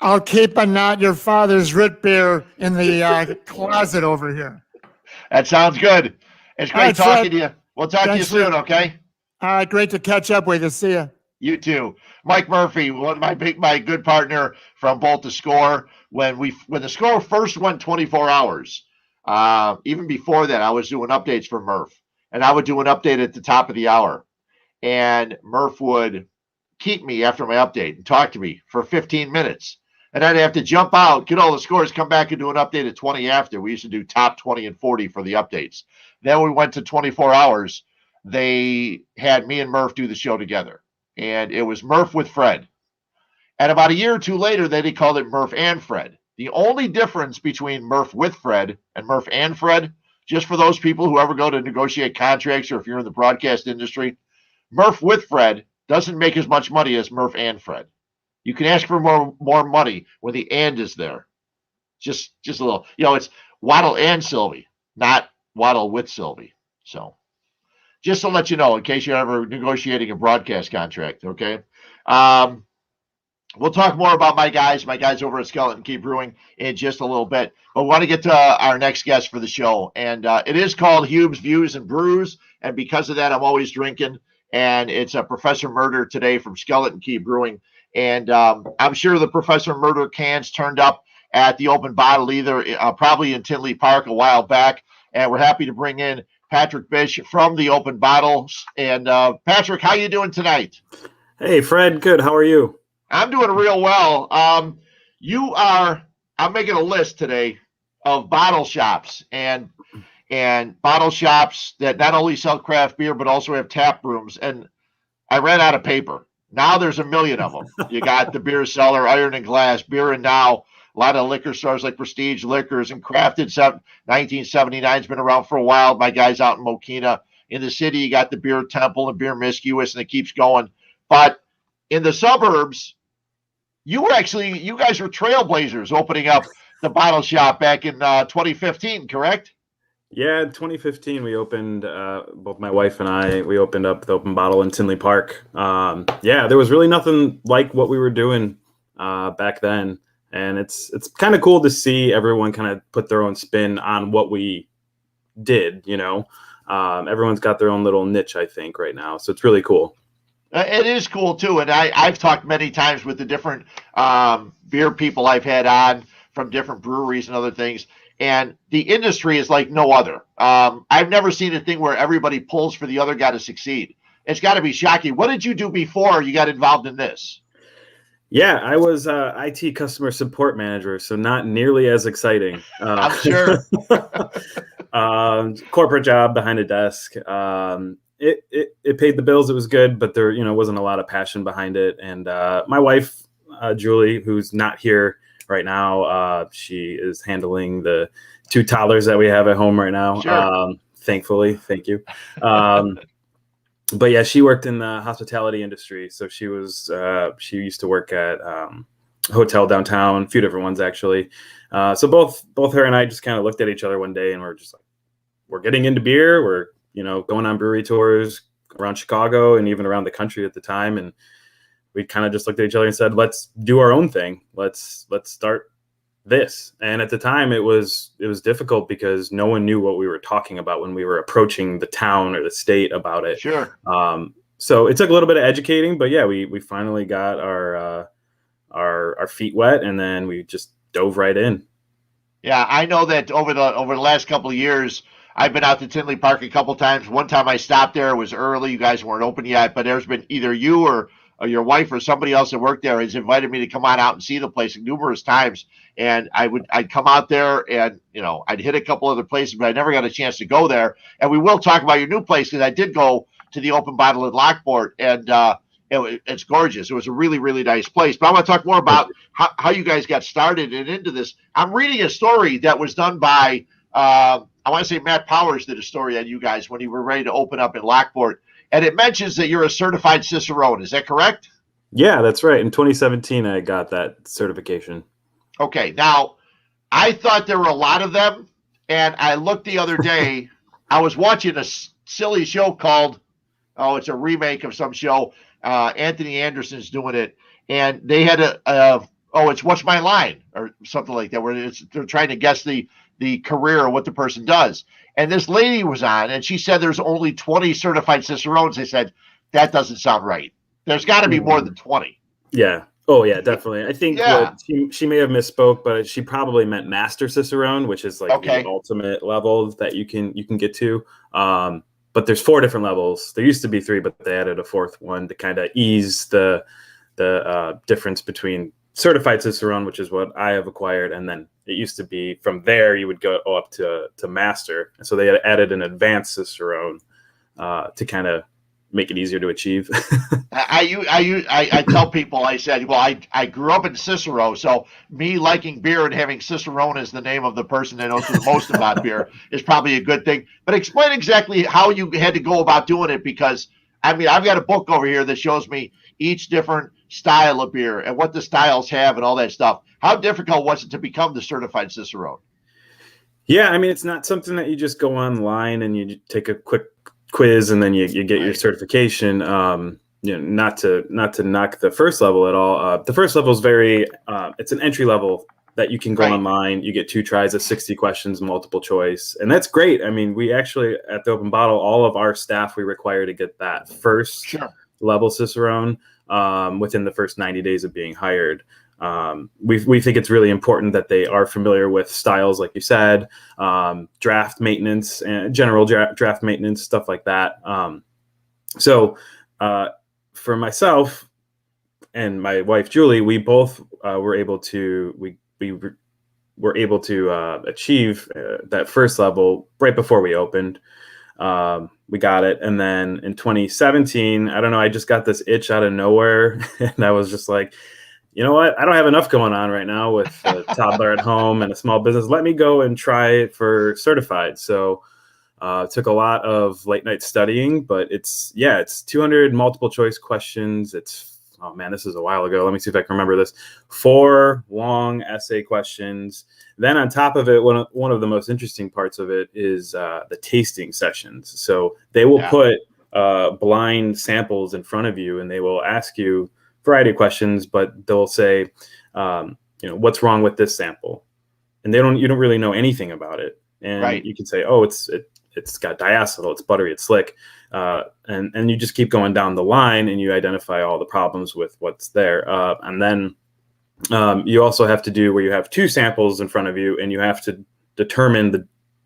I'll keep a not your father's root beer in the closet over here. That sounds good. It's great talking to you. We'll talk to you soon, okay? All right, great to catch up with you. See ya. You too. Mike Murphy, my good partner from Bolt the Score. When the Score first went 24 hours, even before that, I was doing updates for Murph, and I would do an update at the top of the hour. And Murph would keep me after my update and talk to me for 15 minutes. And I'd have to jump out, get all the scores, come back and do an update at 20 after. We used to do top 20 and 40 for the updates. Then we went to 24 hours. They had me and Murph do the show together. And it was Murph with Fred. And about a year or two later, they called it Murph and Fred. The only difference between Murph with Fred and Murph and Fred, just for those people who ever go to negotiate contracts or if you're in the broadcast industry, Murph with Fred doesn't make as much money as Murph and Fred. You can ask for more money when the and is there. Just a little, it's Waddle and Sylvie, not Waddle with Sylvie. So just to let you know, in case you're ever negotiating a broadcast contract, okay? We'll talk more about my guys over at Skeleton Key Brewing in just a little bit. But we want to get to our next guest for the show. And it is called Huebs, Views, and Brews. And because of that, I'm always drinking. And it's a Professor Murder today from Skeleton Key Brewing. And I'm sure the Professor Murder cans turned up at the Open Bottle either probably in Tinley Park a while back. And we're happy to bring in Patrick Bisch from the Open Bottles. And Patrick, how you doing tonight? Hey, Fred. Good. How are you? I'm doing real well. I'm making a list today of bottle shops and bottle shops that not only sell craft beer, but also have tap rooms. And I ran out of paper. Now there's a million of them. You got the Beer Cellar, Iron and Glass, Beer and Now, a lot of liquor stores like Prestige Liquors and Crafted 1979's been around for a while. My guys out in Mokina. In the city, you got the Beer Temple and Beer Miscuous, and it keeps going. But in the suburbs, you guys were trailblazers opening up the bottle shop back in 2015, correct? Yeah, 2015 we opened, both my wife and I, we opened up the Open Bottle in Tinley Park. There was really nothing like what we were doing back then. And it's kind of cool to see everyone kind of put their own spin on what we did, Everyone's got their own little niche, I think, right now. So it's really cool. It is cool, too. And I've talked many times with the different beer people I've had on from different breweries and other things. And the industry is like no other. I've never seen a thing where everybody pulls for the other guy to succeed. It's got to be shocking. What did you do before you got involved in this? Yeah, I was IT customer support manager, so not nearly as exciting. I'm sure. Corporate job behind a desk. It paid the bills. It was good, but there wasn't a lot of passion behind it. And my wife, Julie, who's not here right now, she is handling the 2 toddlers that we have at home right now. Sure. Thankfully, thank you. But yeah, she worked in the hospitality industry. So she used to work at hotel downtown, a few different ones actually. So both her and I just kind of looked at each other one day and we're just like, we're getting into beer. We're, going on brewery tours around Chicago and even around the country at the time. And we kind of just looked at each other and said, let's do our own thing. Let's start this. And at the time it was difficult because no one knew what we were talking about when we were approaching the town or the state about it. Sure. So it took a little bit of educating, but yeah, we finally got our feet wet and then we just dove right in. Yeah, I know that over the last couple of years, I've been out to Tinley Park a couple of times. One time I stopped there, it was early. You guys weren't open yet, but there's been either you or your wife or somebody else that worked there has invited me to come on out and see the place numerous times. And I'd come out there and, I'd hit a couple other places, but I never got a chance to go there. And we will talk about your new place because I did go to the Open Bottle in Lockport, and it's gorgeous. It was a really, really nice place. But I want to talk more about how you guys got started and into this. I'm reading a story that was done by, I want to say Matt Powers did a story on you guys when you were ready to open up in Lockport. And it mentions that you're a certified Cicerone. Is that correct? Yeah, that's right. In 2017, I got that certification. Okay. Now, I thought there were a lot of them. And I looked the other day. I was watching a silly show called, it's a remake of some show. Anthony Anderson's doing it. And they had it's What's My Line or something like that, where they're trying to guess the career or what the person does. And this lady was on, and she said there's only 20 certified Cicerones. They said, that doesn't sound right. There's got to be more than 20. Yeah. Oh, yeah, definitely. I think she may have misspoke, but she probably meant Master Cicerone, which is like the ultimate level that you can get to. But there's 4 different levels. There used to be 3, but they added a 4th one to kind of ease the difference between certified Cicerone, which is what I have acquired, and then it used to be from there you would go up to master. And so they had added an advanced Cicerone to kind of make it easier to achieve. I tell people, I said, well, I grew up in Cicero, so me liking beer and having Cicerone as the name of the person that knows the most about beer is probably a good thing. But explain exactly how you had to go about doing it, because I've got a book over here that shows me each different style of beer and what the styles have and all that stuff. How difficult was it to become the certified Cicerone? Yeah, I mean, it's not something that you just go online and you take a quick quiz and then you get your certification. Not to knock the first level at all. The first level is it's an entry level that you can go online. You get 2 tries of 60 questions, multiple choice. And that's great. I mean, we actually, at the Open Bottle, all of our staff, we require to get that first level Cicerone within the first 90 days of being hired. We think it's really important that they are familiar with styles, like you said, draft maintenance and general draft maintenance, stuff like that. So for myself and my wife, Julie, we both were able to, we were able to achieve that first level right before we opened. We got it. And then in 2017, I don't know, I just got this itch out of nowhere. And I was just like, you know what? I don't have enough going on right now with a toddler at home and a small business. Let me go and try it for certified. So it took a lot of late night studying, but it's 200 multiple choice questions. Oh man, this is a while ago. Let me see if I can remember this. 4 long essay questions. Then on top of it, one of the most interesting parts of it is the tasting sessions. So they will put blind samples in front of you and they will ask you variety of questions, but they'll say, what's wrong with this sample? And you don't really know anything about it. And you can say, oh, it's got diacetyl, it's buttery, it's slick. And you just keep going down the line and you identify all the problems with what's there. And then you also have to do where you have 2 samples in front of you and you have to determine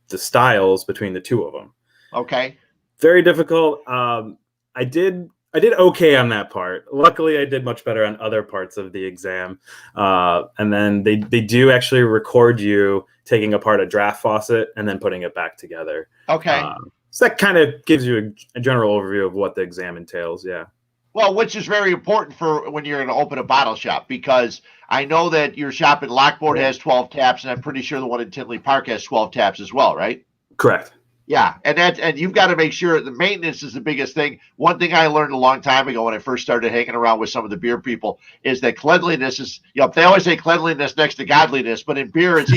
the styles between the 2 of them. Okay. Very difficult. I did okay on that part. Luckily, I did much better on other parts of the exam. And then they do actually record you taking apart a draft faucet and then putting it back together. Okay. So that kind of gives you a general overview of what the exam entails. Yeah. Well, which is very important for when you're going to open a bottle shop, because I know that your shop in Lockport has 12 taps, and I'm pretty sure the one in Tinley Park has 12 taps as well, right? Correct. Yeah, and you've got to make sure the maintenance is the biggest thing. One thing I learned a long time ago when I first started hanging around with some of the beer people is that cleanliness is, they always say cleanliness next to godliness, but in beer it's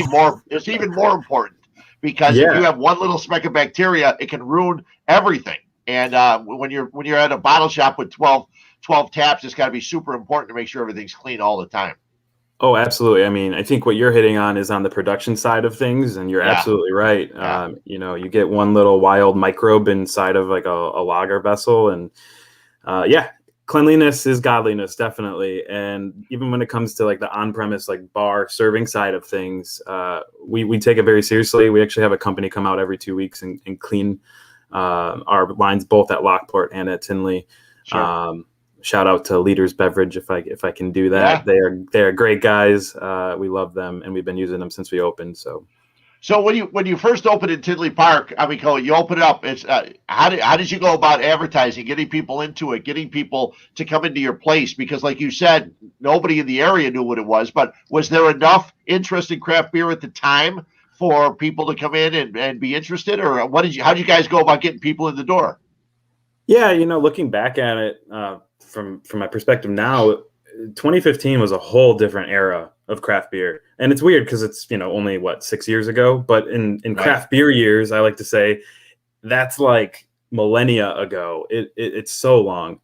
even more important, because if you have one little speck of bacteria, it can ruin everything. And when you're at a bottle shop with 12 taps, it's got to be super important to make sure everything's clean all the time. Oh, absolutely. I mean, I think what you're hitting on is on the production side of things, and you're absolutely right. Yeah. You get one little wild microbe inside of like a lager vessel, and cleanliness is godliness, definitely. And even when it comes to like the on-premise, like bar serving side of things, we take it very seriously. We actually have a company come out every 2 weeks and clean our lines both at Lockport and at Tinley. Sure. Shout out to Leaders Beverage if I can do that. Yeah. They are great guys. We love them, and we've been using them since we opened. So when you first opened in Tinley Park, I mean, you open it up. It's how did you go about advertising, getting people into it, getting people to come into your place? Because like you said, nobody in the area knew what it was. But was there enough interest in craft beer at the time for people to come in and be interested, or how did you guys go about getting people in the door? Yeah, looking back at it from my perspective now, 2015 was a whole different era of craft beer, and it's weird because it's only 6 years ago, but in craft beer years, I like to say that's like millennia ago. It's so long.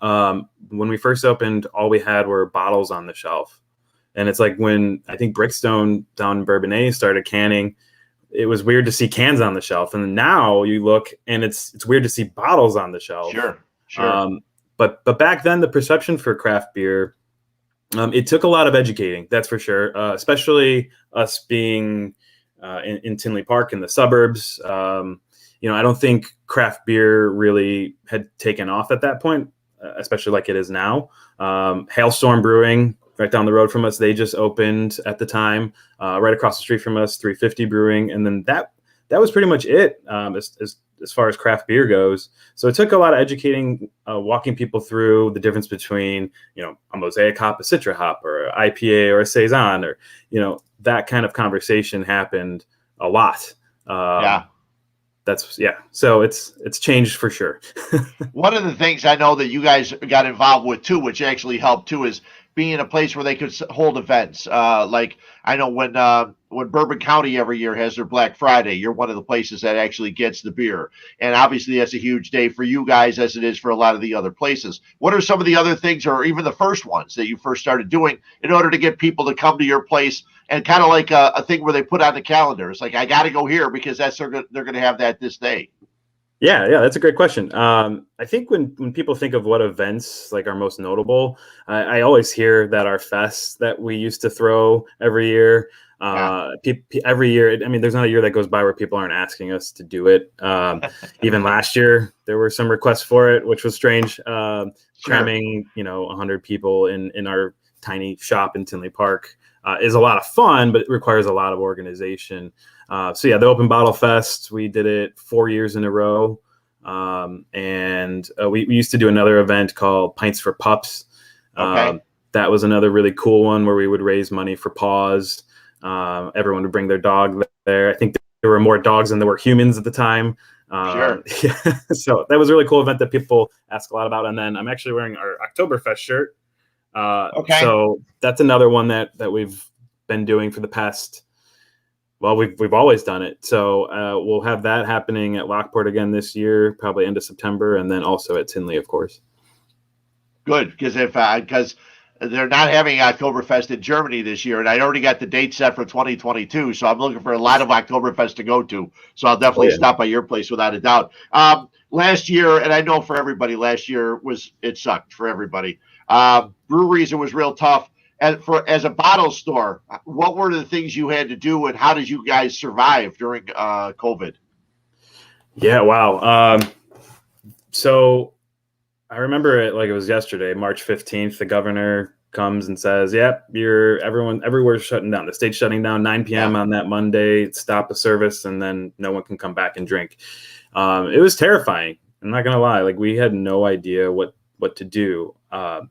When we first opened, all we had were bottles on the shelf, and it's like when I think Brickstone down in Bourbonnais started canning. It was weird to see cans on the shelf, and now you look and it's weird to see bottles on the shelf. Sure. But back then, the perception for craft beer, it took a lot of educating, that's for sure. Especially us being in Tinley Park in the suburbs. I don't think craft beer really had taken off at that point, especially like it is now. Hailstorm Brewing, right down the road from us, they just opened at the time. Right across the street from us, 350 Brewing, and then that was pretty much it as far as craft beer goes. So it took a lot of educating, walking people through the difference between a Mosaic hop, a Citra hop, or an IPA or a Saison, or that kind of conversation happened a lot. So it's changed for sure. One of the things I know that you guys got involved with too, which actually helped too, is being a place where they could hold events. Like I know when Bourbon County every year has their Black Friday, you're one of the places that actually gets the beer. And obviously that's a huge day for you guys, as it is for a lot of the other places. What are some of the other things, or even the first ones that you first started doing in order to get people to come to your place, and kind of like a thing where they put on the calendar? It's like, I got to go here because they're going to have that this day. Yeah, that's a great question. I think when people think of what events like are most notable, I always hear that our fests that we used to throw every year. Every year, I mean, there's not a year that goes by where people aren't asking us to do it. Even last year, there were some requests for it, which was strange. Cramming, 100 people in our tiny shop in Tinley Park is a lot of fun, but it requires a lot of organization. The Open Bottle Fest, we did it 4 years in a row. And we used to do another event called Pints for Pups. That was another really cool one where we would raise money for Paws. Everyone would bring their dog there. I think there were more dogs than there were humans at the time. So that was a really cool event that people ask a lot about. And then I'm actually wearing our Oktoberfest shirt. So that's another one that we've been doing for the past. Well, we've always done it. So we'll have that happening at Lockport again this year, probably end of September, and then also at Tinley, of course. Good, because they're not having Oktoberfest in Germany this year, and I already got the date set for 2022. So I'm looking for a lot of Oktoberfest to go to. So I'll definitely stop by your place without a doubt. Last year, and I know for everybody, last year it sucked for everybody. Breweries, it was real tough. As a bottle store, what were the things you had to do, and how did you guys survive during COVID? Yeah, wow. So I remember it like it was yesterday, March 15th. The governor comes and says, "Yep, everywhere's shutting down. The state's shutting down 9 p.m. on that Monday. Stop the service, and then no one can come back and drink." It was terrifying. I'm not gonna lie. Like, we had no idea what to do.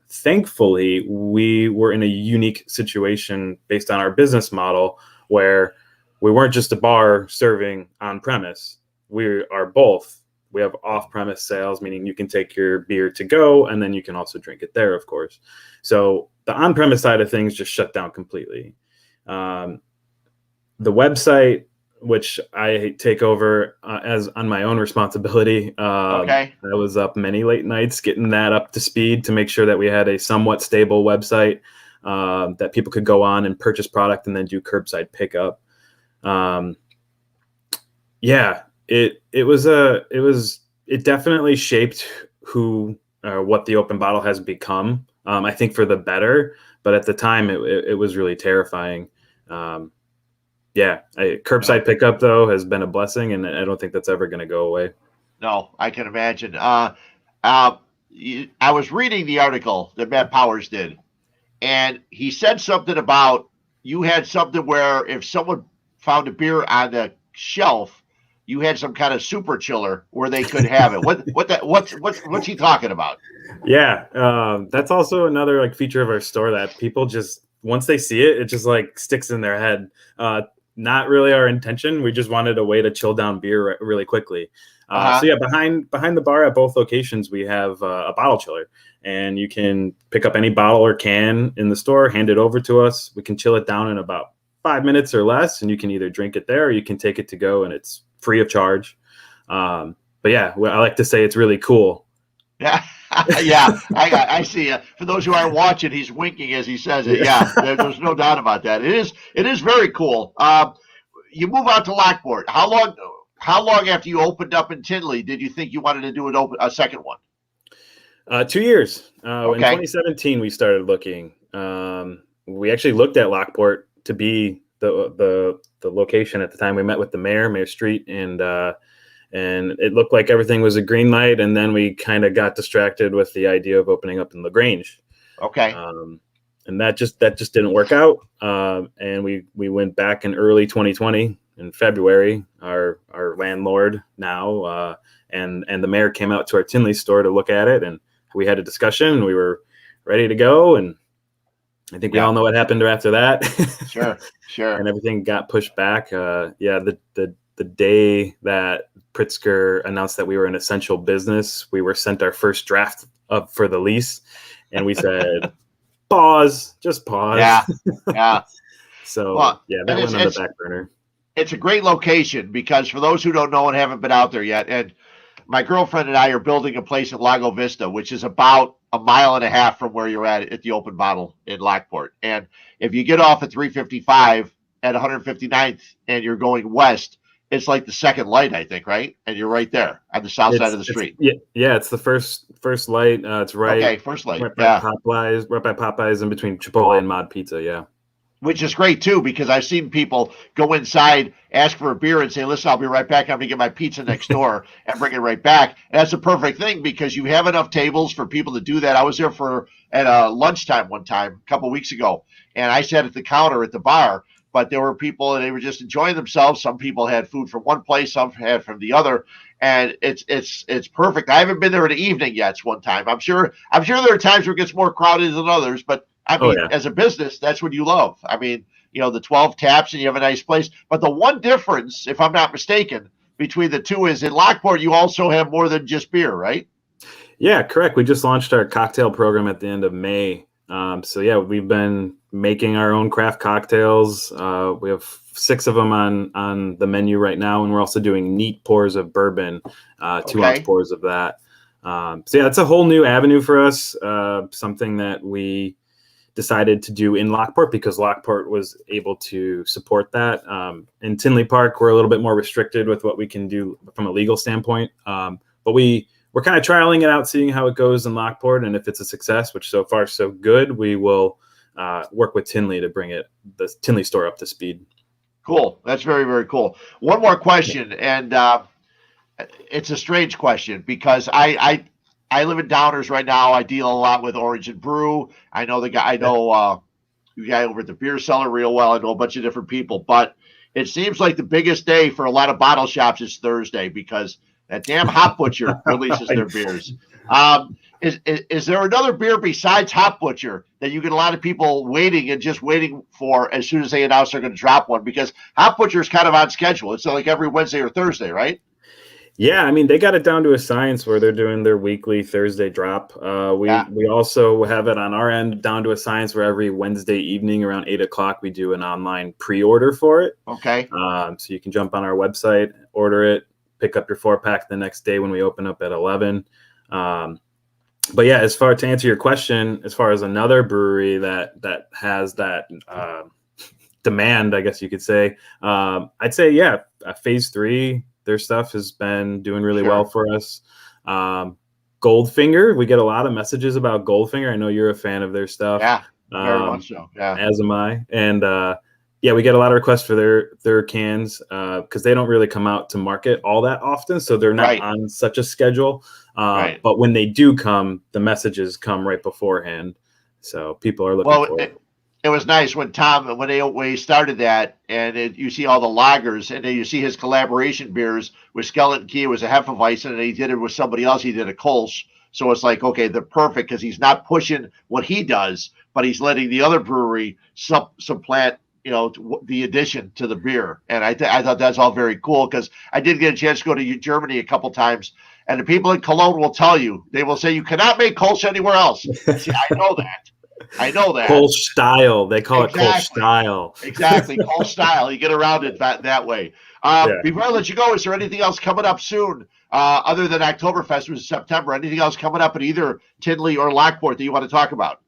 Thankfully, we were in a unique situation based on our business model where we weren't just a bar serving on premise. we are both. We have off-premise sales, meaning you can take your beer to go, and then you can also drink it there, of course. So the on-premise side of things just shut down completely. The website, which I take over as on my own responsibility. I was up many late nights getting that up to speed to make sure that we had a somewhat stable website that people could go on and purchase product and then do curbside pickup. It definitely shaped what the open bottle has become. I think for the better, but at the time it was really terrifying. Curbside pickup though has been a blessing, and I don't think that's ever going to go away. No, I can imagine. I was reading the article that Matt Powers did, and he said something about you had something where if someone found a beer on the shelf, you had some kind of super chiller where they could have it. What's he talking about? Yeah, that's also another like feature of our store that people just once they see it, it just like sticks in their head. Not really our intention. We just wanted a way to chill down beer really quickly. So yeah, behind the bar at both locations, we have a bottle chiller, and you can pick up any bottle or can in the store, hand it over to us. We can chill it down in about 5 minutes or less, and you can either drink it there or you can take it to go, and it's free of charge. But yeah, I like to say it's really cool. Yeah. Yeah, I see. For those who aren't watching, he's winking as he says it. Yeah, there's no doubt about that. It is very cool. You move out to Lockport. How long after you opened up in Tinley did you think you wanted to do a second one? 2 years. In 2017, we started looking. We actually looked at Lockport to be the location at the time. We met with the Mayor Street, and it looked like everything was a green light. And then we kind of got distracted with the idea of opening up in LaGrange. Okay. And that just didn't work out. And we went back in early 2020 in February, our landlord now, and the Mayor came out to our Tinley store to look at it, and we had a discussion, and we were ready to go. And I think we all know what happened after that. Sure. And everything got pushed back. The day that Pritzker announced that we were an essential business, we were sent our first draft up for the lease, and we said, pause. Yeah. So that went on the back burner. It's a great location because for those who don't know and haven't been out there yet, and my girlfriend and I are building a place at Lago Vista, which is about a mile and a half from where you're at the open bottle in Lockport. And if you get off at 355 at 159th and you're going west, it's like the second light, I think, right? And you're right there on the south side of the street. Yeah, it's the first light. It's right. Okay, first light. Right by Popeyes, in between Chipotle and Mod Pizza. Yeah. Which is great too, because I've seen people go inside, ask for a beer, and say, "Listen, I'll be right back. I'm going to get my pizza next door," and bring it right back. And that's a perfect thing because you have enough tables for people to do that. I was there at lunchtime one time a couple of weeks ago, and I sat at the counter at the bar. But there were people, and they were just enjoying themselves. Some people had food from one place, some had from the other, and it's perfect. I haven't been there in the evening yet. It's one time. I'm sure there are times where it gets more crowded than others, but I mean, as a business, that's what you love. I mean, the 12 taps, and you have a nice place. But the one difference, if I'm not mistaken, between the two is in Lockport, you also have more than just beer, right? Yeah, correct. We just launched our cocktail program at the end of May. So yeah, we've been making our own craft cocktails. We have 6 of them on the menu right now, and we're also doing neat pours of bourbon, 2-ounce pours of that. So yeah, it's a whole new avenue for us. Something that we decided to do in Lockport because Lockport was able to support that. In Tinley Park, we're a little bit more restricted with what we can do from a legal standpoint. But we're kind of trialing it out, seeing how it goes in Lockport, and if it's a success, which so far so good, we will work with Tinley to bring the Tinley store up to speed. Cool. That's very, very cool. One more question, and it's a strange question because I live in Downers right now. I deal a lot with Orange and Brew. I know the guy. I know the guy over at the beer cellar real well. I know a bunch of different people, but it seems like the biggest day for a lot of bottle shops is Thursday because that damn Hop Butcher releases their beers. Is there another beer besides Hop Butcher that you get a lot of people waiting for as soon as they announce they're going to drop one? Because Hop Butcher is kind of on schedule. It's like every Wednesday or Thursday, right? Yeah, I mean, they got it down to a science where they're doing their weekly Thursday drop. We also have it on our end down to a science where every Wednesday evening around 8 o'clock we do an online pre-order for it. Okay. So you can jump on our website, order it, pick up your 4-pack the next day when we open up at 11. But yeah, as far to answer your question, as far as another brewery that has that demand, I guess you could say, I'd say Phase 3. Their stuff has been doing really well for us. Goldfinger, we get a lot of messages about Goldfinger. I know you're a fan of their stuff. Yeah, very much so. Yeah, as am I. And we get a lot of requests for their cans because they don't really come out to market all that often, so they're not on such a schedule. But when they do come, the messages come right beforehand, so people are looking for it. It was nice when he started that, and you see all the lagers, and then you see his collaboration beers with Skeleton Key. It was a Hefeweizen, and he did it with somebody else. He did a Kolsch. So it's like, okay, they're perfect because he's not pushing what he does, but he's letting the other brewery supplant, the addition to the beer. And I thought that's all very cool because I did get a chance to go to Germany a couple times, and the people in Cologne will tell you, they will say, you cannot make Kolsch anywhere else. See, I know that. Kolsch style. They call it Kolsch style. Exactly. Kolsch style. You get around it that way. Before I let you go, is there anything else coming up soon other than Oktoberfest, which is September? Anything else coming up at either Tinley or Lockport that you want to talk about?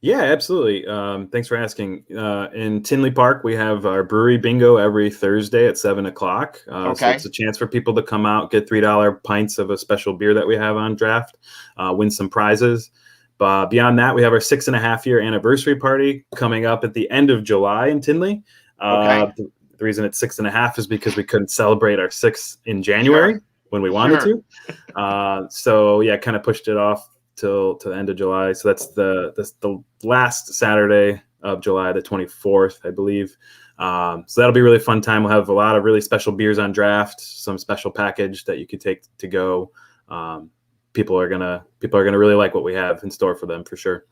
Yeah, absolutely. Thanks for asking. In Tinley Park, we have our brewery bingo every Thursday at 7 o'clock. So it's a chance for people to come out, get $3 pints of a special beer that we have on draft, win some prizes. Beyond that, we have our 6.5-year anniversary party coming up at the end of July in Tinley. The reason it's 6.5 is because we couldn't celebrate our 6th in January when we wanted to. Kind of pushed it off till the end of July. So that's the last Saturday of July, the 24th, I believe. So that'll be a really fun time. We'll have a lot of really special beers on draft, some special package that you could take to go. People are gonna really like what we have in store for them for sure.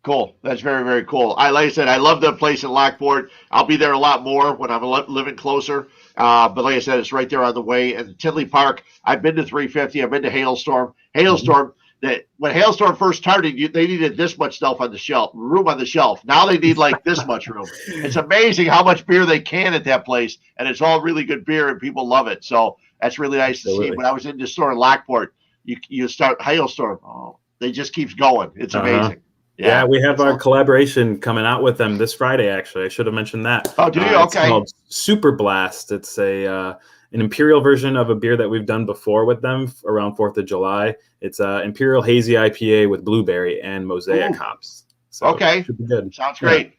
Cool. That's very, very cool. Like I said, I love the place in Lockport. I'll be there a lot more when I'm living closer. But like I said, it's right there on the way. And Tinley Park, I've been to 350. I've been to Hailstorm. When Hailstorm first started, they needed this much stuff on the shelf, room on the shelf. Now they need like this much room. It's amazing how much beer they can at that place, and it's all really good beer, and people love it. So that's really nice to see. When I was in the store in Lockport, you start Hailstorm. Oh, they just keeps going. It's amazing. Yeah, we have our collaboration coming out with them this Friday. Actually, I should have mentioned that. Oh, do you? Okay. It's called Super Blast. It's an imperial version of a beer that we've done before with them around 4th of July. It's Imperial Hazy IPA with blueberry and mosaic hops. So should be good. Sounds great.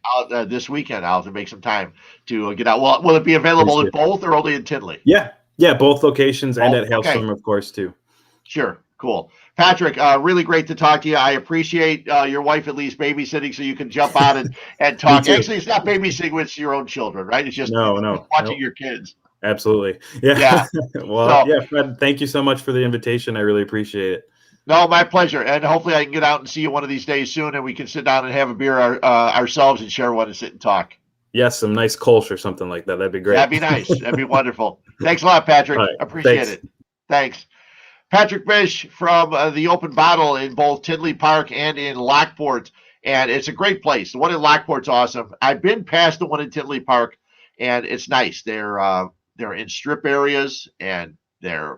This weekend, I'll have to make some time to get out. Will it be available in both or only in Tinley? Yeah, both locations and at Hailstorm, of course, too. Sure. Cool. Patrick, really great to talk to you. I appreciate your wife at least babysitting so you can jump on and talk. Actually, it's not babysitting, it's your own children, right? It's just watching your kids. Absolutely. Yeah. Well, Fred, thank you so much for the invitation. I really appreciate it. No, my pleasure. And hopefully I can get out and see you one of these days soon, and we can sit down and have a beer ourselves and share one and sit and talk. Yes, some nice Kolsch or something like that. That'd be great. That'd be nice. That'd be wonderful. Thanks a lot, Patrick. Right, appreciate it. Thanks. Patrick Bisch from the Open Bottle in both Tinley Park and in Lockport. And it's a great place. The one in Lockport's awesome. I've been past the one in Tinley Park, and it's nice. They're in strip areas, and they're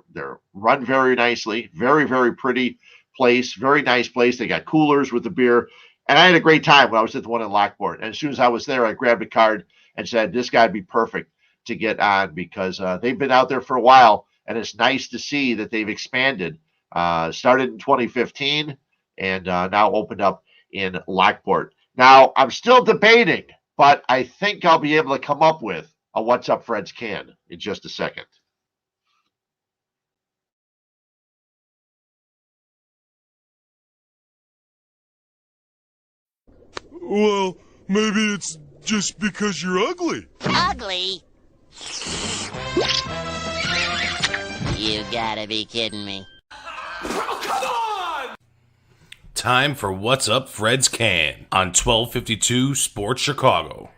run very nicely. Very, very pretty place. Very nice place. They got coolers with the beer. And I had a great time when I was at the one in Lockport. And as soon as I was there, I grabbed a card and said, this guy'd be perfect to get on because they've been out there for a while. And it's nice to see that they've expanded. Started in 2015 and now opened up in Lockport. Now, I'm still debating, but I think I'll be able to come up with a What's Up Fred's can in just a second. Well, maybe it's just because you're ugly. Ugly? You gotta be kidding me. Oh, come on! Time for What's Up Fred's Can on 1252 Sports Chicago.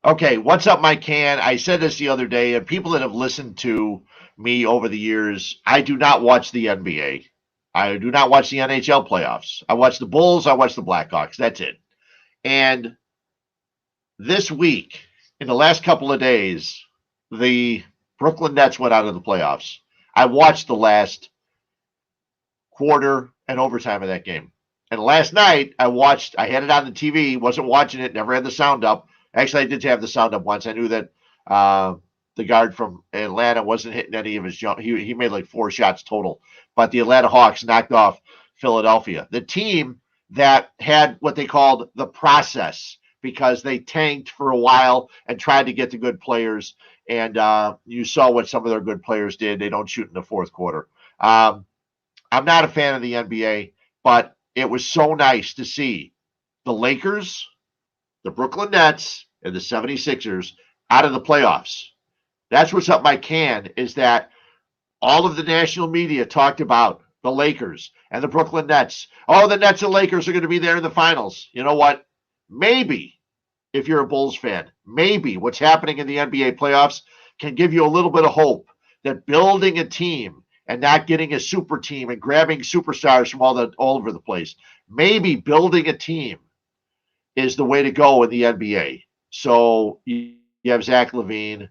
Okay, what's up, Mike Can? I said this the other day, and people that have listened to me over the years, I do not watch the NBA. I do not watch the NHL playoffs. I watch the Bulls. I watch the Blackhawks. That's it. And this week, in the last couple of days, the Brooklyn Nets went out of the playoffs. I watched the last quarter and overtime of that game. And last night, I had it on the TV, wasn't watching it, never had the sound up. Actually, I did have the sound up once. I knew that the guard from Atlanta wasn't hitting any of his jump. He made like 4 shots total. But the Atlanta Hawks knocked off Philadelphia. The team that had what they called the process, because they tanked for a while and tried to get the good players. And you saw what some of their good players did. They don't shoot in the fourth quarter. I'm not a fan of the NBA, but it was so nice to see the Lakers, the Brooklyn Nets, and the 76ers out of the playoffs. That's what's up my can, is that all of the national media talked about the Lakers and the Brooklyn Nets. Oh, the Nets and Lakers are going to be there in the finals. You know what? Maybe, if you're a Bulls fan, maybe what's happening in the NBA playoffs can give you a little bit of hope that building a team and not getting a super team and grabbing superstars from all over the place, maybe building a team is the way to go in the NBA. So you have Zach LaVine,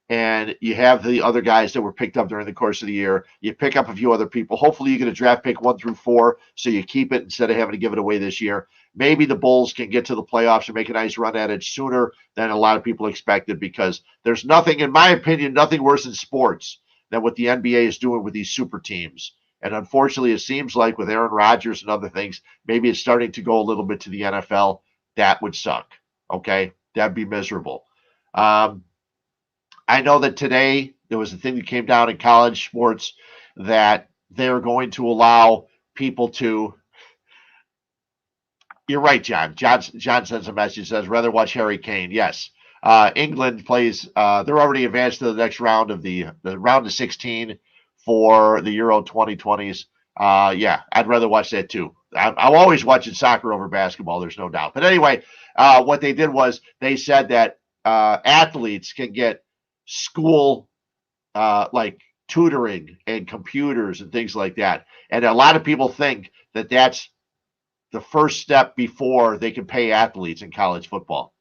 and you have the other guys that were picked up during the course of the year. You pick up a few other people. Hopefully you get a draft pick 1 through 4, so you keep it instead of having to give it away this year. Maybe the Bulls can get to the playoffs and make a nice run at it sooner than a lot of people expected, because there's nothing, in my opinion, nothing worse in sports than what the NBA is doing with these super teams. And unfortunately, it seems like with Aaron Rodgers and other things, maybe it's starting to go a little bit to the NFL. That would suck. Okay? That'd be miserable. I know that today there was a thing that came down in college sports that they're going to allow people to. You're right, John. John sends a message, says, rather watch Harry Kane. Yes. England plays, they're already advanced to the next round of the round of 16 for the Euro 2020s. Yeah, I'd rather watch that too. I'm always watching soccer over basketball, there's no doubt. But anyway, what they did was they said that athletes can get school like tutoring and computers and things like that. And a lot of people think that that's the first step before they can pay athletes in college football.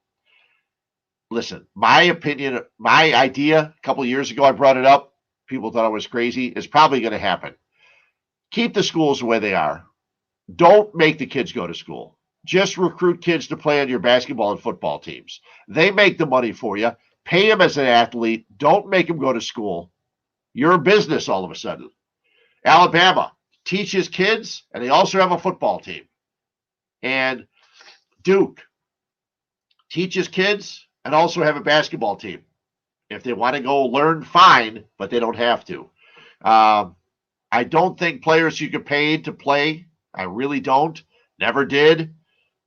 Listen, my opinion, my idea, a couple of years ago, I brought it up. People thought I was crazy. It's probably going to happen. Keep the schools the way they are. Don't make the kids go to school. Just recruit kids to play on your basketball and football teams. They make the money for you. Pay them as an athlete. Don't make them go to school. You're a business all of a sudden. Alabama teaches kids, and they also have a football team. And Duke teaches kids and also have a basketball team. If they want to go learn, fine, but they don't have to. I don't think players should get paid to play. I really don't. Never did.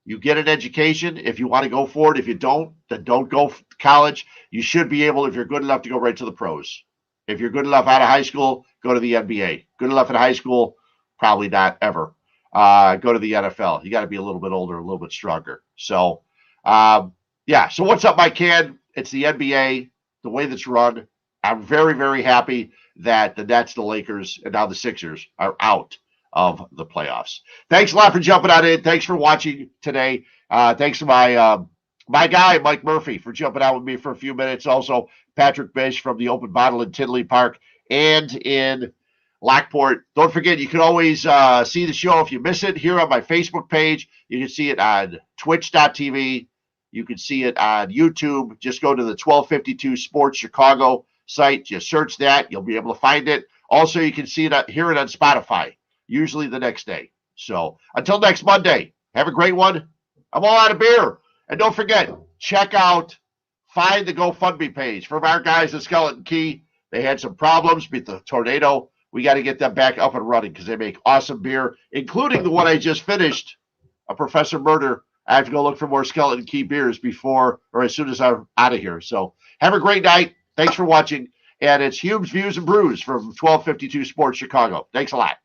You get an education if you want to go for it. If you don't, then don't go to college. You should be able, if you're good enough, to go right to the pros. If you're good enough out of high school, go to the NBA. Good enough in high school, probably not ever. Go to the NFL. You got to be a little bit older, a little bit stronger. So, yeah. So what's up, Mike Can? It's the NBA, the way that's run. I'm very, very happy that the Nets, the Lakers, and now the Sixers are out of the playoffs. Thanks a lot for jumping on in. Thanks for watching today. Thanks to my guy, Mike Murphy, for jumping out with me for a few minutes. Also, Patrick Bisch from the Open Bottle in Tinley Park and in Lockport. Don't forget, you can always see the show if you miss it here on my Facebook page. You can see it on twitch.tv. You can see it on YouTube. Just go to the 1252 Sports Chicago site. Just search that. You'll be able to find it. Also, you can see it, hear it on Spotify, usually the next day. So until next Monday, have a great one. I'm all out of beer. And don't forget, find the GoFundMe page from our guys at Skeleton Key. They had some problems with the tornado. We got to get them back up and running because they make awesome beer, including the one I just finished, a Professor Murder. I have to go look for more Skeleton Key beers before or as soon as I'm out of here. So have a great night. Thanks for watching. And it's Huebs, Views, and Brews from 1252 Sports Chicago. Thanks a lot.